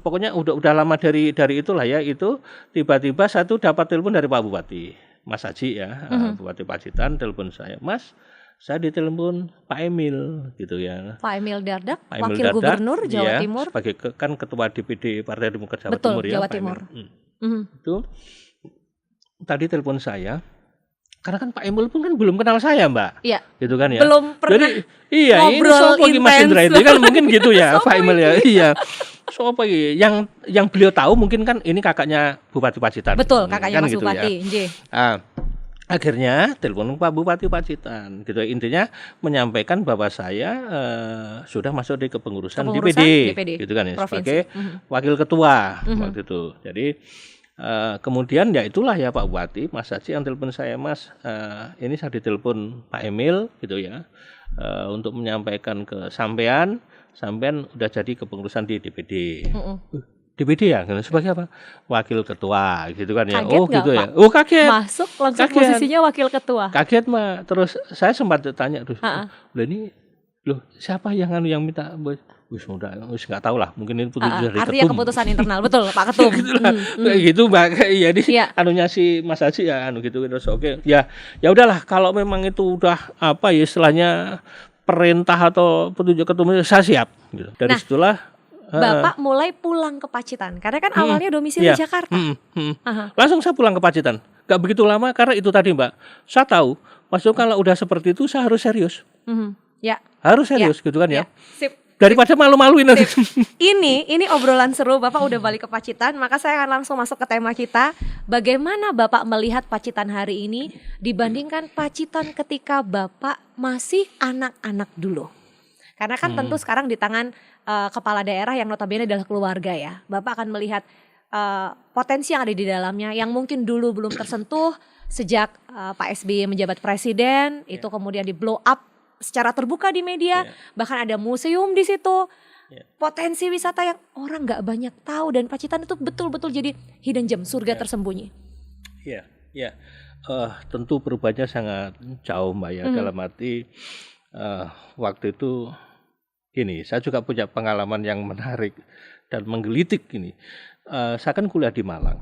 Speaker 1: pokoknya udah lama dari itulah ya. Itu tiba-tiba saya tuh dapat telepon dari Pak Bupati. Mas Haji ya, Bupati Pacitan telepon saya, Mas, saya ditelepon Pak Emil gitu ya.
Speaker 2: Pak Emil Dardak, Wakil Gubernur Jawa Timur.
Speaker 1: Sebagai kan Ketua DPD Partai Demokrat Jawa
Speaker 2: Betul,
Speaker 1: Timur ya.
Speaker 2: Jawa Timur.
Speaker 1: Itu tadi telepon saya, karena kan Pak Emil pun kan belum kenal saya Mbak.
Speaker 2: Iya.
Speaker 1: Gitu kan ya.
Speaker 2: Belum pernah
Speaker 1: ngobrol intens. Mas Indra itu kan mungkin gitu ya, Pak Emil ya. Iya. Apa yang beliau tahu mungkin kan ini kakaknya Bupati Pacitan.
Speaker 2: Betul, kakaknya
Speaker 1: kan
Speaker 2: Mas
Speaker 1: gitu
Speaker 2: Bupati.
Speaker 1: Ya. Akhirnya telepon Pak Bupati Pacitan gitu. Intinya menyampaikan bahwa saya sudah masuk di kepengurusan DPD gitu kan ya, sebagai wakil ketua waktu itu. Jadi kemudian ya itulah ya Pak Bupati, Mas Haji yang telepon saya, Mas ini saya ditelepon Pak Emil gitu ya, untuk menyampaikan ke sampean udah jadi kepengurusan di DPD. DPD ya, sebagai apa? Wakil ketua gitu kan ya.
Speaker 2: Kaget
Speaker 1: gitu
Speaker 2: Pak?
Speaker 1: ya. Oh kaget.
Speaker 2: Masuk langsung posisinya wakil ketua.
Speaker 1: Kaget Mbak. Terus saya sempat tanya terus. Loh siapa yang minta? Wis nggak tahu lah. Mungkin ini dari
Speaker 2: artinya
Speaker 1: ketum.
Speaker 2: keputusan internal, betul Pak Ketum.
Speaker 1: Gitu Mbak. Jadi anunya si Mas Haji ya gitu. Terus oke. Ya udahlah kalau memang itu udah istilahnya perintah atau petunjuk ketemu saya siap gitu. Dari situlah
Speaker 2: Bapak mulai pulang ke Pacitan karena kan awalnya domisili Jakarta.
Speaker 1: Langsung saya pulang ke Pacitan. Gak begitu lama karena itu tadi Mbak. Saya tahu, maksudnya kalau udah seperti itu saya harus serius.
Speaker 2: Ya.
Speaker 1: Harus serius gitu kan ya.
Speaker 2: Sip.
Speaker 1: Daripada malu-maluin nanti.
Speaker 2: Ini obrolan seru. Bapak udah balik ke Pacitan, maka saya akan langsung masuk ke tema kita. Bagaimana Bapak melihat Pacitan hari ini dibandingkan Pacitan ketika Bapak masih anak-anak dulu? Karena kan tentu sekarang di tangan kepala daerah yang notabene adalah keluarga ya. Bapak akan melihat potensi yang ada di dalamnya yang mungkin dulu belum tersentuh sejak Pak SBY menjabat presiden, itu kemudian di blow up secara terbuka di media, bahkan ada museum di situ. Potensi wisata yang orang nggak banyak tahu dan Pacitan itu betul-betul jadi hidden gem, surga tersembunyi.
Speaker 1: Tentu perubahannya sangat jauh Mbak ya, dalam arti waktu itu gini, saya juga punya pengalaman yang menarik dan menggelitik gini. Saya kan kuliah di Malang.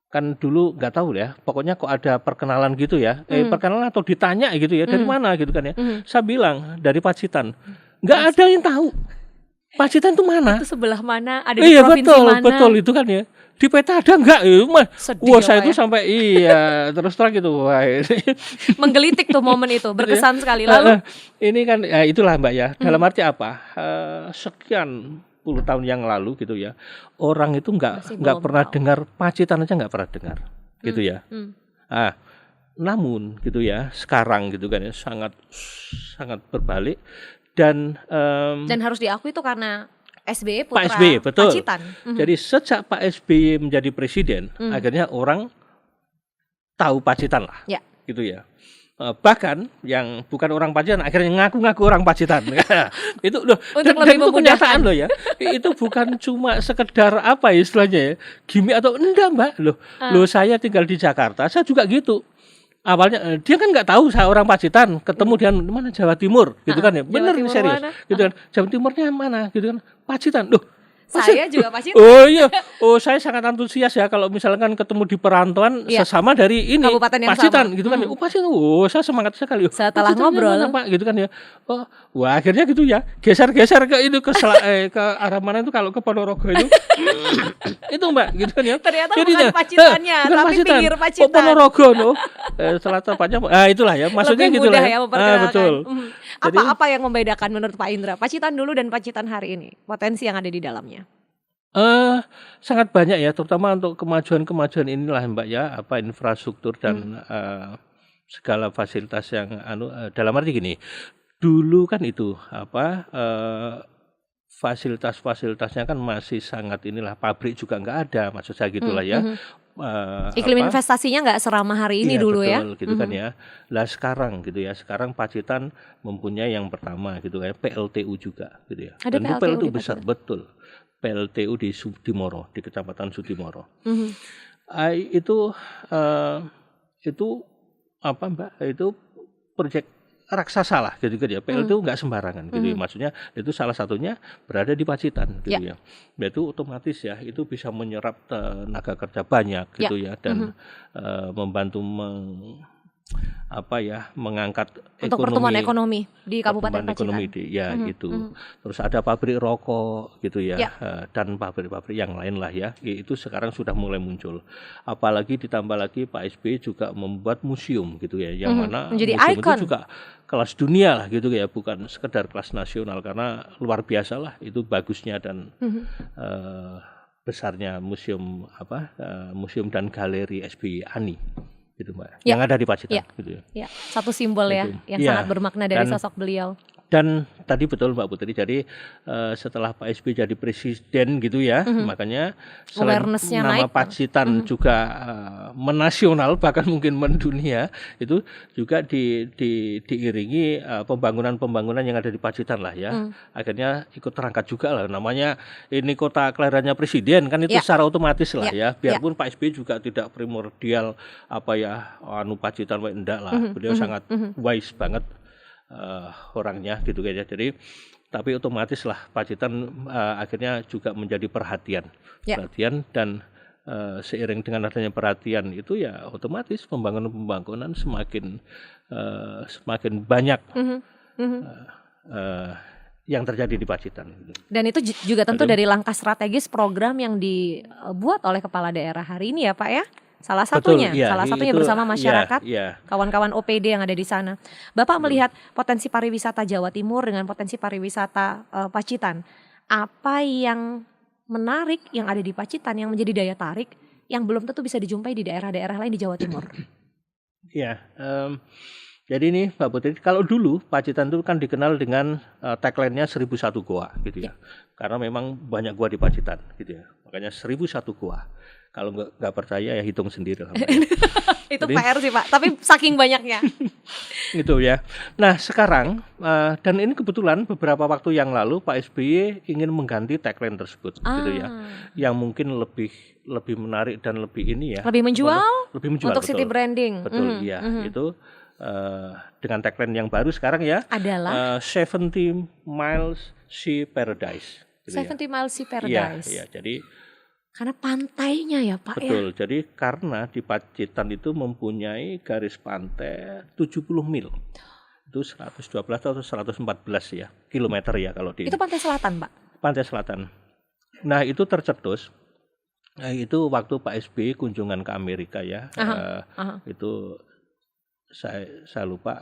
Speaker 1: Kan dulu nggak tahu ya, pokoknya kok ada perkenalan gitu ya, perkenalan atau ditanya gitu ya, dari mana gitu kan ya. Saya bilang dari Pacitan, nggak ada yang tahu Pacitan itu mana.
Speaker 2: Itu sebelah mana, ada di provinsi mana.
Speaker 1: Betul itu kan ya. Di peta ada nggak? Wah saya itu sampai terus terang gitu. Wah,
Speaker 2: menggelitik tuh momen itu, berkesan sekali. Lalu
Speaker 1: ini kan ya itulah Mbak ya, dalam arti apa? Sekian puluh tahun yang lalu gitu ya, orang itu nggak pernah dengar Pacitan aja nggak pernah dengar gitu ya. Namun gitu ya sekarang gitu kan ya sangat berbalik dan
Speaker 2: harus diakui itu karena SBY putra
Speaker 1: Pak SBY, betul.
Speaker 2: Pacitan.
Speaker 1: Jadi sejak Pak SBY menjadi presiden, akhirnya orang tahu Pacitan lah, gitu ya. Bahkan yang bukan orang Pacitan akhirnya ngaku-ngaku orang Pacitan. Itu loh, dan itu kenyataan loh ya. Itu bukan cuma sekedar apa istilahnya ya, gimmick atau enggak Mbak loh. Loh saya tinggal di Jakarta, saya juga gitu. Awalnya dia kan nggak tahu saya orang Pacitan, ketemu dia mana Jawa Timur gitu kan ya. Bener serius.
Speaker 2: Mana?
Speaker 1: Gitu kan. Jawa Timurnya mana gitu kan. Pacitan. Loh,
Speaker 2: saya juga Pacitan.
Speaker 1: Oh iya, saya sangat antusias ya kalau misalkan ketemu di perantauan sesama dari ini
Speaker 2: Kabupaten yang
Speaker 1: Pacitan
Speaker 2: sama.
Speaker 1: gitu kan. Pacitan, saya semangat sekali.
Speaker 2: Setelah ngobrol
Speaker 1: mana, Pak gitu kan ya. Wah akhirnya gitu ya, geser-geser ke itu ke arah mana itu kalau ke Ponorogo itu. Itu Mbak gitu kan ya.
Speaker 2: Ternyata bukan Pacitannya,
Speaker 1: bukan
Speaker 2: tapi
Speaker 1: Pacitan.
Speaker 2: pinggir Pacitan.
Speaker 1: Ponorogo loh. Selatan Panjang. Itulah ya, maksudnya
Speaker 2: lebih
Speaker 1: gitu
Speaker 2: mudah
Speaker 1: lah.
Speaker 2: Ya memperkenalkan.
Speaker 1: Betul.
Speaker 2: Apa yang membedakan menurut Pak Indra Pacitan dulu dan Pacitan hari ini? Potensi yang ada di dalamnya.
Speaker 1: Sangat banyak ya, terutama untuk kemajuan inilah Mbak ya, apa infrastruktur dan segala fasilitas yang dalam arti gini. Dulu kan itu apa fasilitasnya kan masih sangat inilah, pabrik juga nggak ada, maksud saya gitulah ya.
Speaker 2: Iklim investasinya nggak seramah hari ini dulu
Speaker 1: betul,
Speaker 2: ya.
Speaker 1: Gitu kan ya. Lah sekarang gitu ya, sekarang Pacitan mempunyai yang pertama gitu ya, PLTU juga gitu ya.
Speaker 2: Ada
Speaker 1: dan PLTU besar betul. PLTU di Sudimoro, di Kecamatan Sudimoro. Itu apa Mbak? Itu proyek raksasa lah gitu ya. PLTU nggak sembarangan gitu ya. Maksudnya itu salah satunya berada di Pacitan gitu ya. Itu otomatis ya, itu bisa menyerap tenaga kerja banyak gitu ya, dan membantu mengangkat
Speaker 2: untuk pertumbuhan ekonomi di Kabupaten Pacitan.
Speaker 1: Gitu. Terus ada pabrik rokok gitu ya, dan pabrik-pabrik yang lain lah ya. Itu sekarang sudah mulai muncul. Apalagi ditambah lagi Pak SBY juga membuat museum gitu ya, yang mana
Speaker 2: menjadi
Speaker 1: museum
Speaker 2: ikon.
Speaker 1: itu juga kelas dunia lah gitu ya, bukan sekedar kelas nasional, karena luar biasa lah itu bagusnya dan besarnya museum museum dan galeri SBY Ani. Gitu Mbak, yang ada di Pacitan gitu ya.
Speaker 2: Satu simbol ya yang sangat bermakna dari sosok beliau.
Speaker 1: Dan tadi betul Mbak Putri, jadi setelah Pak SBY jadi presiden gitu ya, makanya selain nama Pacitan juga menasional, bahkan mungkin mendunia, itu juga diiringi pembangunan yang ada di Pacitan lah ya. Akhirnya ikut terangkat juga lah, namanya ini kota kelahirannya presiden kan, itu secara otomatis lah ya. Biarpun Pak SBY juga tidak primordial Pacitan enggak lah, beliau sangat wise banget orangnya gitu ya. Jadi tapi otomatis lah Pacitan akhirnya juga menjadi perhatian dan seiring dengan adanya perhatian itu ya otomatis pembangunan semakin banyak yang terjadi di Pacitan.
Speaker 2: Dan itu juga tentu dari langkah strategis program yang dibuat oleh kepala daerah hari ini ya Pak ya. Salah satunya bersama masyarakat, kawan-kawan OPD yang ada di sana. Bapak melihat potensi pariwisata Jawa Timur dengan potensi pariwisata Pacitan. Apa yang menarik yang ada di Pacitan yang menjadi daya tarik yang belum tentu bisa dijumpai di daerah-daerah lain di Jawa Timur?
Speaker 1: Jadi ini Mbak Putri, kalau dulu Pacitan itu kan dikenal dengan tagline-nya 1001 goa gitu ya. Karena memang banyak goa di Pacitan gitu ya. Makanya 1001 goa. Kalau nggak percaya ya hitung sendiri lah.
Speaker 2: Itu PR sih Pak, tapi saking banyaknya.
Speaker 1: Gitu ya. Nah sekarang, dan ini kebetulan beberapa waktu yang lalu Pak SBY ingin mengganti tagline tersebut gitu ya. Yang mungkin lebih menarik dan lebih ini ya.
Speaker 2: Lebih menjual untuk
Speaker 1: betul.
Speaker 2: city branding.
Speaker 1: Betul ya, itu dengan tagline yang baru sekarang ya
Speaker 2: adalah
Speaker 1: 70 Miles Sea Paradise gitu
Speaker 2: 70 Miles Sea Paradise.
Speaker 1: Ya, jadi
Speaker 2: karena pantainya ya Pak.
Speaker 1: Betul, jadi karena di Pacitan itu mempunyai garis pantai 70 mil. Itu 112 atau 114 ya kilometer ya kalau di
Speaker 2: itu pantai selatan Pak?
Speaker 1: Pantai selatan. Nah itu tercetus itu waktu Pak SBY kunjungan ke Amerika ya. Itu saya lupa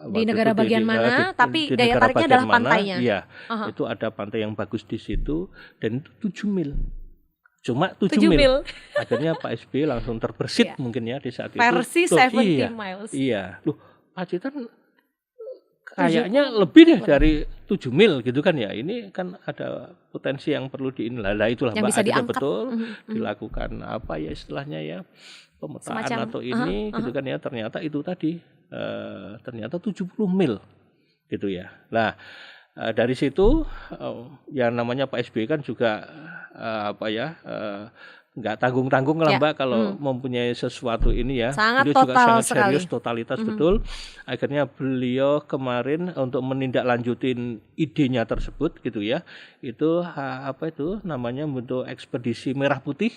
Speaker 2: di negara bagian mana, tapi daya tariknya adalah pantainya.
Speaker 1: Iya, itu ada pantai yang bagus di situ dan itu 7 mil. Cuma 7 mil. Akhirnya Pak SBY langsung terbersit mungkin ya di saat itu.
Speaker 2: Versi 70 miles.
Speaker 1: Iya, loh Pacitan kayaknya lebih deh dari 7 mil gitu kan ya. Ini kan ada potensi yang perlu itulah
Speaker 2: yang
Speaker 1: Mbak,
Speaker 2: bisa diangkat.
Speaker 1: Betul dilakukan apa ya istilahnya ya, pemetaan semacam, atau ini gitu kan ya, ternyata itu tadi ternyata 70 mil gitu ya. Nah dari situ yang namanya Pak SBY kan juga nggak tanggung-tanggung lah Mbak kalau mempunyai sesuatu ini ya.
Speaker 2: Sangat
Speaker 1: beliau juga sangat
Speaker 2: sekali.
Speaker 1: serius, totalitas betul. Akhirnya beliau kemarin untuk menindaklanjutin idenya tersebut gitu ya. Itu namanya bentuk ekspedisi merah putih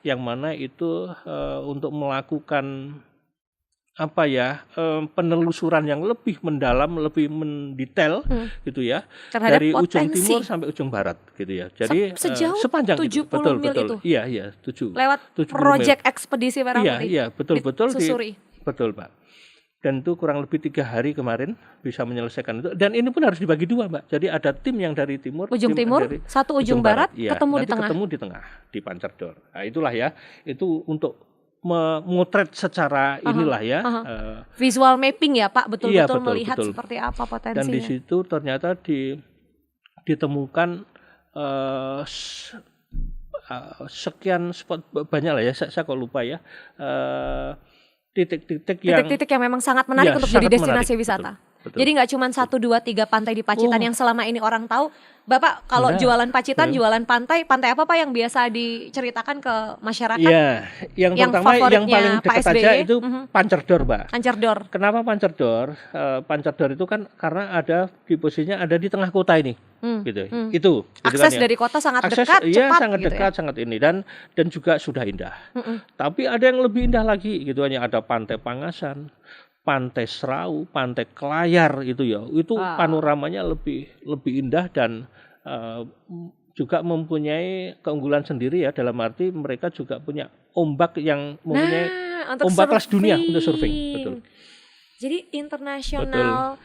Speaker 1: yang mana itu untuk melakukan penelusuran yang lebih mendalam, lebih mendetail gitu ya,
Speaker 2: terhadap
Speaker 1: dari
Speaker 2: potensi.
Speaker 1: ujung timur sampai ujung barat gitu ya. Jadi
Speaker 2: sejauh
Speaker 1: sepanjang
Speaker 2: 70
Speaker 1: itu. Betul.
Speaker 2: itu.
Speaker 1: Iya, 7.
Speaker 2: Lewat proyek ekspedisi merah putih.
Speaker 1: Iya, betul.
Speaker 2: Susuri.
Speaker 1: Betul, Pak. Dan itu kurang lebih 3 hari kemarin bisa menyelesaikan itu. Dan ini pun harus dibagi 2, Mbak. Jadi ada tim yang dari timur,
Speaker 2: ujung timur, satu ujung barat, ketemu di tengah.
Speaker 1: Ketemu di tengah di Pancerdor. Nah, itulah ya. Itu untuk memotret secara inilah ya.
Speaker 2: Visual mapping ya Pak, betul-betul melihat seperti apa potensinya.
Speaker 1: Dan di situ ternyata ditemukan sekian spot, banyak lah ya, saya kok lupa ya, titik-titik
Speaker 2: yang memang sangat menarik untuk jadi destinasi wisata.
Speaker 1: Betul.
Speaker 2: Jadi nggak cuma 1, 2, 3 pantai di Pacitan yang selama ini orang tahu. Bapak kalau jualan Pacitan, jualan pantai apa Pak yang biasa diceritakan ke masyarakat?
Speaker 1: Iya, yang pertama yang paling dekat aja itu Pancerdor, Mbak.
Speaker 2: Pancerdor.
Speaker 1: Kenapa Pancerdor? Pancerdor itu kan karena ada di posisinya ada di tengah kota ini, gitu. Itu
Speaker 2: akses
Speaker 1: gitu kan,
Speaker 2: dari kota sangat dekat,
Speaker 1: iya,
Speaker 2: cepat,
Speaker 1: sangat
Speaker 2: gitu
Speaker 1: dekat,
Speaker 2: ya?
Speaker 1: sangat ini dan juga sudah indah. Tapi ada yang lebih indah lagi, gitu hanya ada Pantai Pangasan, Pantai Serau, Pantai Kelayar itu ya. Itu panoramanya lebih indah dan juga mempunyai keunggulan sendiri ya, dalam arti mereka juga punya ombak yang mempunyai ombak kelas dunia untuk surfing. Betul.
Speaker 2: Jadi internasional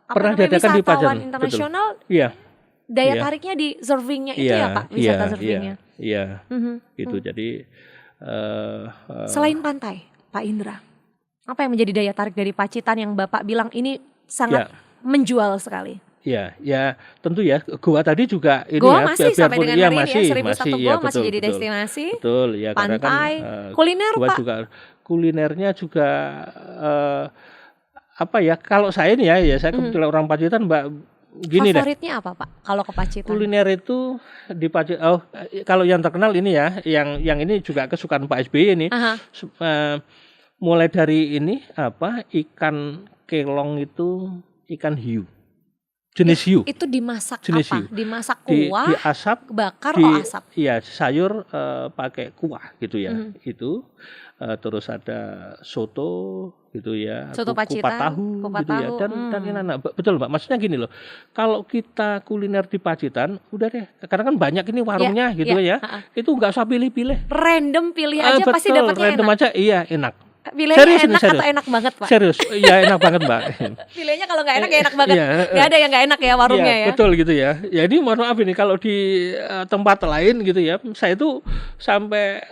Speaker 1: pernah diadakan di Pacitan
Speaker 2: internasional.
Speaker 1: Iya.
Speaker 2: Daya tariknya di surfingnya itu ya Pak, wisata surfingnya.
Speaker 1: Iya. Itu jadi
Speaker 2: selain pantai, Pak Indra, apa yang menjadi daya tarik dari Pacitan yang Bapak bilang ini sangat menjual sekali?
Speaker 1: Ya, tentu ya. Goa tadi juga ini
Speaker 2: Goa
Speaker 1: ya,
Speaker 2: masih sampai dengan hari ini ya, 1001 Goa masih jadi
Speaker 1: betul.
Speaker 2: destinasi.
Speaker 1: Betul, ya.
Speaker 2: Pantai,
Speaker 1: kan,
Speaker 2: kuliner
Speaker 1: Goa
Speaker 2: Pak.
Speaker 1: Juga, kulinernya juga kalau saya ini ya saya kebetulan orang Pacitan, Mbak. Gini
Speaker 2: favoritnya apa Pak kalau ke Pacitan?
Speaker 1: Kuliner itu di Pacitan. Kalau yang terkenal ini ya, yang ini juga kesukaan Pak SBY ini. Mulai dari ini ikan kelong itu ikan hiu. jenis hiu.
Speaker 2: Itu dimasak
Speaker 1: jenis
Speaker 2: apa?
Speaker 1: Hiu.
Speaker 2: Dimasak kuah,
Speaker 1: diasap,
Speaker 2: bakar, asap.
Speaker 1: Iya, sayur pakai kuah gitu ya. Itu terus ada soto gitu ya,
Speaker 2: Soto Pacitan,
Speaker 1: kupat tahu gitu ya. Dan enak, betul Mbak. Maksudnya gini loh. Kalau kita kuliner di Pacitan, udah deh. Karena kan banyak ini warungnya gitu ya. Itu nggak usah pilih-pilih.
Speaker 2: Random pilih aja
Speaker 1: betul,
Speaker 2: pasti dapatnya
Speaker 1: random
Speaker 2: enak.
Speaker 1: aja, iya enak.
Speaker 2: Pilihnya enak atau enak banget Pak?
Speaker 1: Serius, iya enak banget Mbak.
Speaker 2: Pilihnya kalau nggak enak ya enak banget. Nggak ada yang nggak enak ya warungnya ya.
Speaker 1: Betul gitu ya. Ya ini mohon maaf ini kalau di tempat lain gitu ya, saya tuh sampai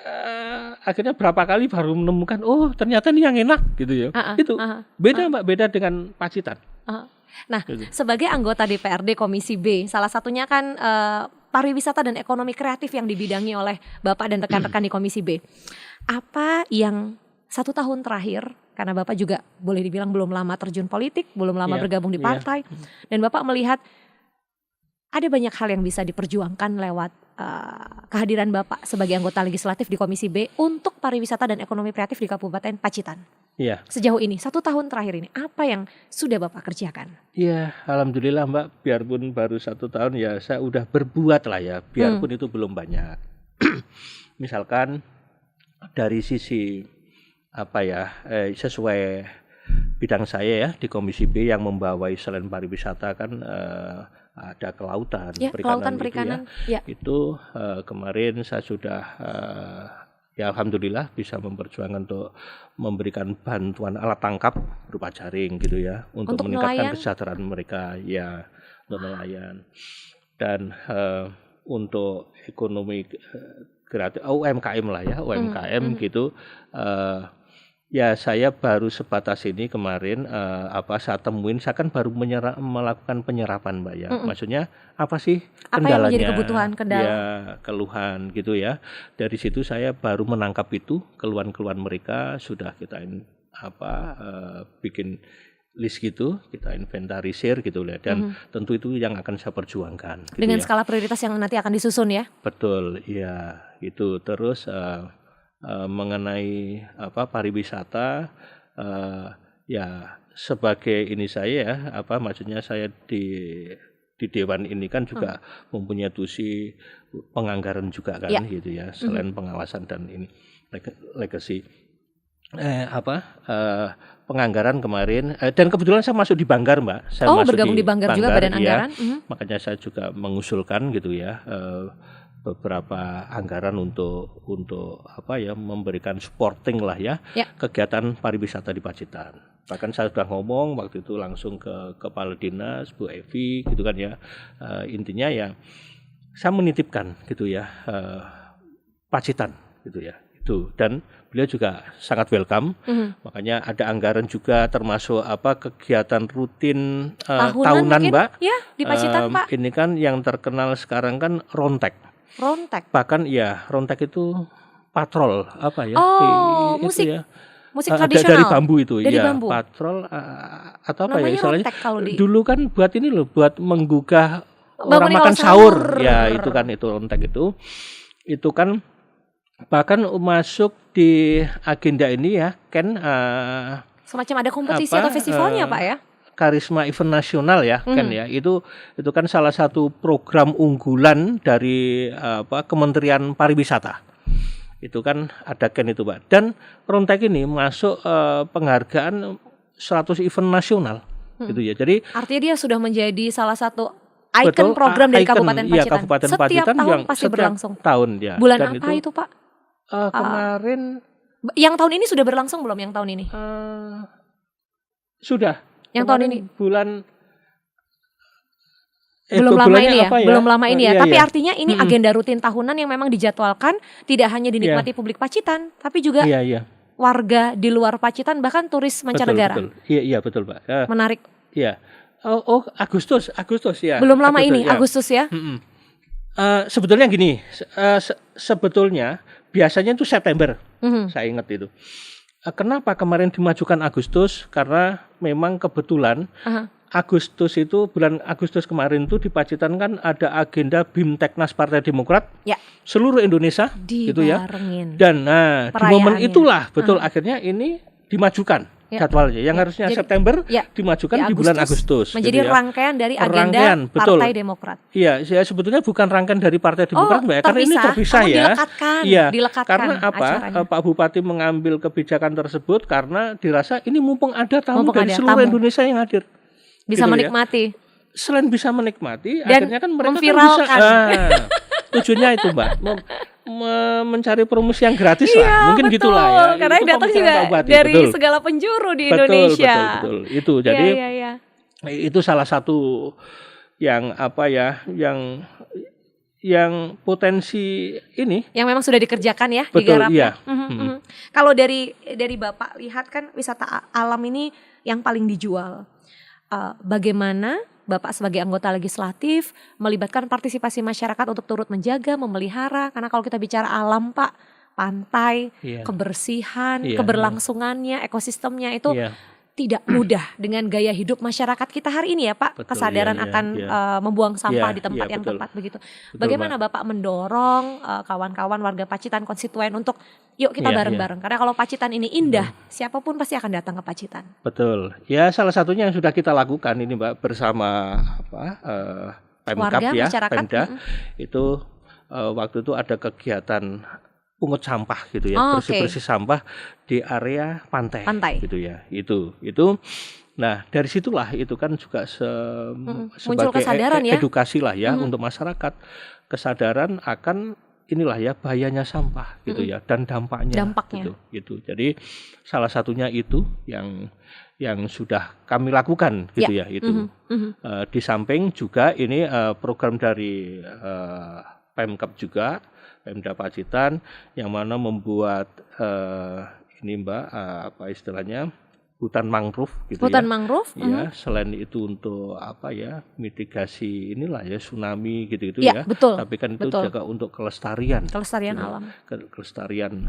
Speaker 1: akhirnya berapa kali baru menemukan, oh ternyata ini yang enak gitu ya. Itu beda Mbak, beda dengan Pacitan.
Speaker 2: Nah, sebagai anggota DPRD Komisi B, salah satunya kan pariwisata dan ekonomi kreatif yang dibidangi oleh Bapak dan rekan-rekan di Komisi B. Apa yang 1 tahun terakhir, karena Bapak juga boleh dibilang belum lama terjun politik, belum lama bergabung di partai, dan Bapak melihat ada banyak hal yang bisa diperjuangkan lewat kehadiran Bapak sebagai anggota legislatif di Komisi B untuk pariwisata dan ekonomi kreatif di Kabupaten Pacitan.
Speaker 1: Iya.
Speaker 2: Sejauh ini, 1 tahun terakhir ini, apa yang sudah Bapak kerjakan?
Speaker 1: Iya, alhamdulillah Mbak, biarpun baru 1 tahun ya saya udah berbuat lah ya, biarpun itu belum banyak. Misalkan dari sisi sesuai bidang saya ya di Komisi B yang membawai selain pariwisata kan ada kelautan, perikanan. Itu kemarin saya sudah ya alhamdulillah bisa memperjuangkan untuk memberikan bantuan alat tangkap berupa jaring gitu ya untuk meningkatkan kesejahteraan mereka ya, untuk nelayan. Dan untuk ekonomi kreatif UMKM lah ya, UMKM gitu. Ya saya baru sebatas ini kemarin saya temuin, saya kan baru melakukan penyerapan Mbak ya. Maksudnya apa sih kendalanya? Apa yang menjadi kebutuhan, kendala? Ya keluhan gitu ya. Dari situ saya baru menangkap itu keluhan-keluhan mereka, sudah kita bikin list gitu, kita inventarisir gitu ya. Dan tentu itu yang akan saya perjuangkan. Gitu
Speaker 2: dengan skala prioritas yang nanti akan disusun ya? Betul,
Speaker 1: iya gitu. Terus mengenai pariwisata ya sebagai ini saya ya maksudnya saya di dewan ini kan juga mempunyai tusi penganggaran juga kan gitu ya, selain pengawasan dan ini legacy penganggaran kemarin dan kebetulan saya masuk di Banggar Mbak, saya masuk
Speaker 2: bergabung di Banggar juga badan anggaran.
Speaker 1: Makanya saya juga mengusulkan gitu ya beberapa anggaran untuk memberikan supporting lah ya kegiatan pariwisata di Pacitan. Bahkan saya sudah ngomong waktu itu langsung ke Kepala Dinas Bu Evi gitu kan ya, intinya ya saya menitipkan gitu ya Pacitan gitu ya itu, dan beliau juga sangat welcome. Makanya ada anggaran juga termasuk kegiatan rutin tahunan Mbak
Speaker 2: ya di Pacitan Pak.
Speaker 1: Ini kan yang terkenal sekarang kan Rontek. Bahkan ya Rontek itu patrol
Speaker 2: musik
Speaker 1: itu ya.
Speaker 2: Musik tradisional
Speaker 1: dari bambu itu
Speaker 2: dari
Speaker 1: ya
Speaker 2: bambu.
Speaker 1: Patrol atau apa
Speaker 2: namanya
Speaker 1: ya istilahnya
Speaker 2: dulu
Speaker 1: kan buat ini loh, buat menggugah orang makan sahur ya, itu kan itu Rontek itu kan bahkan masuk di agenda ini ya kan
Speaker 2: semacam ada kompetisi atau festivalnya Pak ya.
Speaker 1: Karisma Event Nasional ya kan ya, itu kan salah satu program unggulan dari Kementerian Pariwisata. Itu kan ada itu Pak, dan Rontek ini masuk penghargaan 100 event nasional gitu ya. Jadi
Speaker 2: artinya dia sudah menjadi salah satu ikon program dari Kabupaten Pacitan.
Speaker 1: Iya, Kabupaten
Speaker 2: setiap
Speaker 1: Pacitan
Speaker 2: tahun
Speaker 1: yang
Speaker 2: pasti berlangsung.
Speaker 1: Tahun ya.
Speaker 2: Bulan dan apa itu Pak?
Speaker 1: Kemarin
Speaker 2: yang tahun ini sudah berlangsung belum yang tahun ini?
Speaker 1: Sudah.
Speaker 2: Yang tahun ini
Speaker 1: bulan
Speaker 2: belum lama ini ya, belum lama ini ya. Tapi
Speaker 1: iya.
Speaker 2: Artinya ini agenda rutin tahunan yang memang dijadwalkan tidak hanya dinikmati publik Pacitan, tapi juga warga di luar Pacitan, bahkan turis mancanegara.
Speaker 1: Betul. Iya betul Pak.
Speaker 2: Menarik.
Speaker 1: Iya. Oh Agustus ya.
Speaker 2: Belum lama ini Agustus ya.
Speaker 1: Sebetulnya gini, sebetulnya biasanya itu September. Saya ingat itu. Kenapa kemarin dimajukan Agustus? Karena memang kebetulan Agustus itu, bulan Agustus kemarin itu di Pacitan kan ada agenda BIMTEKNAS Partai Demokrat seluruh Indonesia gitu ya. Dan di momen itulah betul akhirnya ini dimajukan jadwalnya. Yang harusnya September dimajukan di bulan Agustus.
Speaker 2: Menjadi
Speaker 1: gitu
Speaker 2: rangkaian dari agenda Partai Demokrat.
Speaker 1: Iya, ya sebetulnya bukan rangkaian dari Partai Demokrat, Mbak, karena ini terpisah ya.
Speaker 2: Dilekatkan
Speaker 1: karena apa? Pak Bupati mengambil kebijakan tersebut karena dirasa ini mumpung ada tamu dari seluruh Indonesia yang hadir.
Speaker 2: Bisa gitu menikmati.
Speaker 1: Selain bisa menikmati,
Speaker 2: dan
Speaker 1: akhirnya kan mereka
Speaker 2: memviralkan.
Speaker 1: Kan bisa. Tujuannya itu, Mbak. Mencari promosi yang gratis lah, mungkin gitulah ya.
Speaker 2: Karena yang datang juga dari segala penjuru di Indonesia.
Speaker 1: Betul. Itu jadi itu salah satu yang yang potensi ini. Yang
Speaker 2: memang sudah dikerjakan ya, digarap. Iya. Kalau dari Bapak lihat kan wisata alam ini yang paling dijual. Bagaimana Bapak sebagai anggota legislatif melibatkan partisipasi masyarakat untuk turut menjaga, memelihara, karena kalau kita bicara alam, Pak, pantai, kebersihan, keberlangsungannya, ekosistemnya itu tidak mudah dengan gaya hidup masyarakat kita hari ini ya, Pak. Kesadaran akan membuang sampah di tempat yang tepat begitu. Bagaimana Bapak mendorong kawan-kawan warga Pacitan, konstituen untuk yuk kita bareng-bareng. Karena kalau Pacitan ini indah, siapapun pasti akan datang ke Pacitan.
Speaker 1: Betul. Ya, salah satunya yang sudah kita lakukan ini, Mbak, bersama Pemkab ya, Pemda. Itu waktu itu ada kegiatan pungut sampah gitu ya, bersih-bersih sampah di area pantai gitu ya. Itu. Nah, dari situlah itu kan juga sebagai edukasi lah ya untuk masyarakat, kesadaran akan inilah ya bahayanya sampah gitu ya dan dampaknya. Gitu. Jadi salah satunya itu yang sudah kami lakukan gitu ya itu. Di samping juga ini program dari Pemkab juga, Pemda Pacitan, yang mana membuat ini Mbak istilahnya hutan mangrove gitu.
Speaker 2: Hutan mangrove.
Speaker 1: Ya, selain itu untuk mitigasi inilah ya tsunami gitu-gitu ya.
Speaker 2: Betul.
Speaker 1: Tapi kan itu juga untuk kelestarian
Speaker 2: alam.
Speaker 1: Kelestarian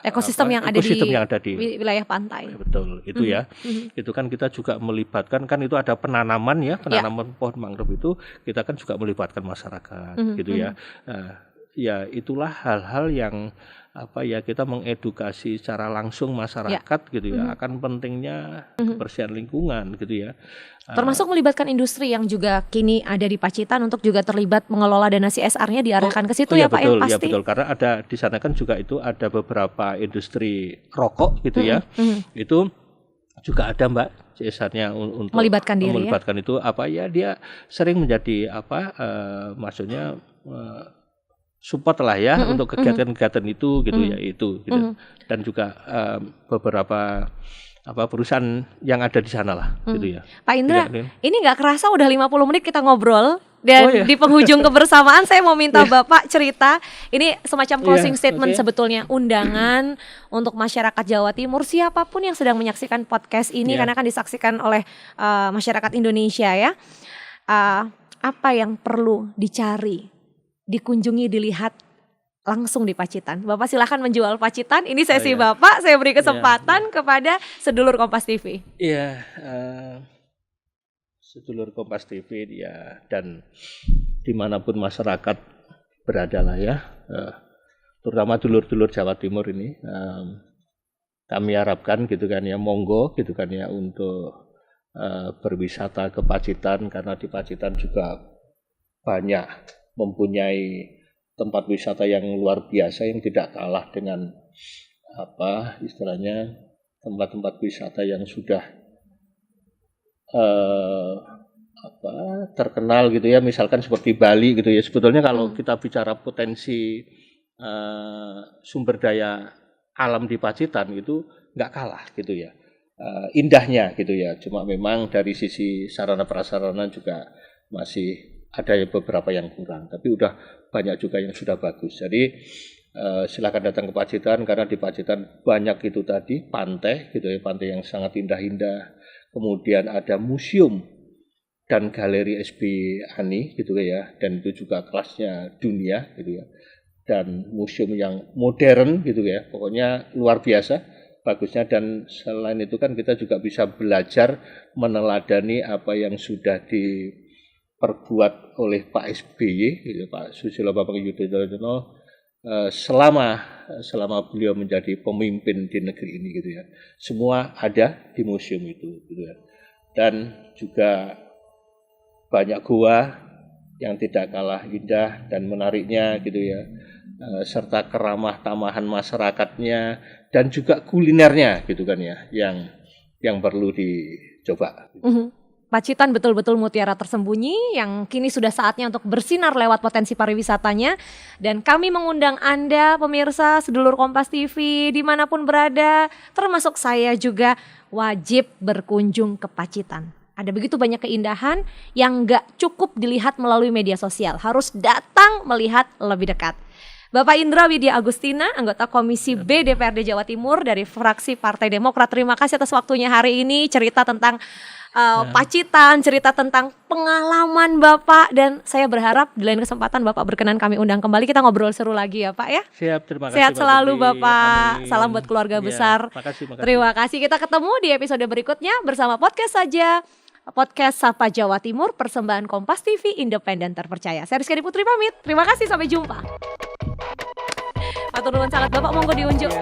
Speaker 2: ekosistem yang ada di wilayah pantai.
Speaker 1: Betul, itu ya. Itu kan kita juga melibatkan, kan itu ada penanaman pohon mangrove itu kita kan juga melibatkan masyarakat gitu ya. Ya itulah hal-hal yang kita mengedukasi secara langsung masyarakat gitu ya akan pentingnya kebersihan lingkungan gitu ya.
Speaker 2: Termasuk melibatkan industri yang juga kini ada di Pacitan untuk juga terlibat mengelola dana CSR-nya diarahkan ke situ Pak
Speaker 1: betul,
Speaker 2: yang pasti.
Speaker 1: Ya betul, karena ada di sana kan juga itu ada beberapa industri rokok gitu ya. Itu juga ada Mbak CSR-nya untuk
Speaker 2: melibatkan diri
Speaker 1: itu dia sering menjadi maksudnya support lah ya untuk kegiatan-kegiatan itu gitu ya itu gitu. Dan juga beberapa perusahaan yang ada di sana lah gitu ya.
Speaker 2: Pak Indra, ini nggak kerasa udah 50 menit kita ngobrol dan di penghujung kebersamaan saya mau minta Bapak cerita ini semacam closing statement sebetulnya, undangan untuk masyarakat Jawa Timur siapapun yang sedang menyaksikan podcast ini karena akan disaksikan oleh masyarakat Indonesia ya. Apa yang perlu dicari, dikunjungi, dilihat langsung di Pacitan. Bapak silakan menjual Pacitan. Ini sesi Bapak, saya beri kesempatan kepada sedulur Kompas TV.
Speaker 1: Iya, sedulur Kompas TV ya, dan dimanapun masyarakat berada lah ya, terutama dulur-dulur Jawa Timur ini, kami harapkan gitu kan ya, monggo gitu kan ya untuk berwisata ke Pacitan, karena di Pacitan juga banyak mempunyai tempat wisata yang luar biasa yang tidak kalah dengan istilahnya tempat-tempat wisata yang sudah terkenal gitu ya, misalkan seperti Bali gitu ya. Sebetulnya kalau kita bicara potensi sumber daya alam di Pacitan itu nggak kalah gitu ya, indahnya gitu ya. Cuma memang dari sisi sarana prasarana juga masih ada beberapa yang kurang, tapi udah banyak juga yang sudah bagus. Jadi silakan datang ke Pacitan, karena di Pacitan banyak itu tadi pantai gitu ya, pantai yang sangat indah-indah. Kemudian ada museum dan galeri SB Ani gitu ya, dan itu juga kelasnya dunia gitu ya. Dan museum yang modern gitu ya, pokoknya luar biasa bagusnya. Dan selain itu kan kita juga bisa belajar meneladani apa yang sudah diperbuat oleh Pak SBY gitu, Pak Susilo Bambang Yudhoyono selama beliau menjadi pemimpin di negeri ini gitu ya. Semua ada di museum itu gitu ya. Dan juga banyak gua yang tidak kalah indah dan menariknya gitu ya. Serta keramah tamahan masyarakatnya dan juga kulinernya gitu kan ya, yang perlu dicoba.
Speaker 2: Pacitan betul-betul mutiara tersembunyi yang kini sudah saatnya untuk bersinar lewat potensi pariwisatanya. Dan kami mengundang Anda pemirsa sedulur Kompas TV dimanapun berada, termasuk saya juga, wajib berkunjung ke Pacitan. Ada begitu banyak keindahan yang gak cukup dilihat melalui media sosial, harus datang melihat lebih dekat. Bapak Indra Widya Agustina, anggota Komisi B DPRD Jawa Timur dari fraksi Partai Demokrat. Terima kasih atas waktunya hari ini, cerita tentang Pacitan, cerita tentang pengalaman Bapak, dan saya berharap di lain kesempatan Bapak berkenan kami undang kembali, kita ngobrol seru lagi ya Pak ya.
Speaker 1: Siap, terima kasih.
Speaker 2: Sehat selalu Bapak.
Speaker 1: Amin.
Speaker 2: Salam buat keluarga besar.
Speaker 1: Makasih.
Speaker 2: Terima kasih. Kita ketemu di episode berikutnya bersama Podcast Saja. Podcast Sapa Jawa Timur, persembahan Kompas TV independen terpercaya. Saya Rizky Putri pamit. Terima kasih, sampai jumpa. Matur nuwun sangat Bapak, monggo diunjuk.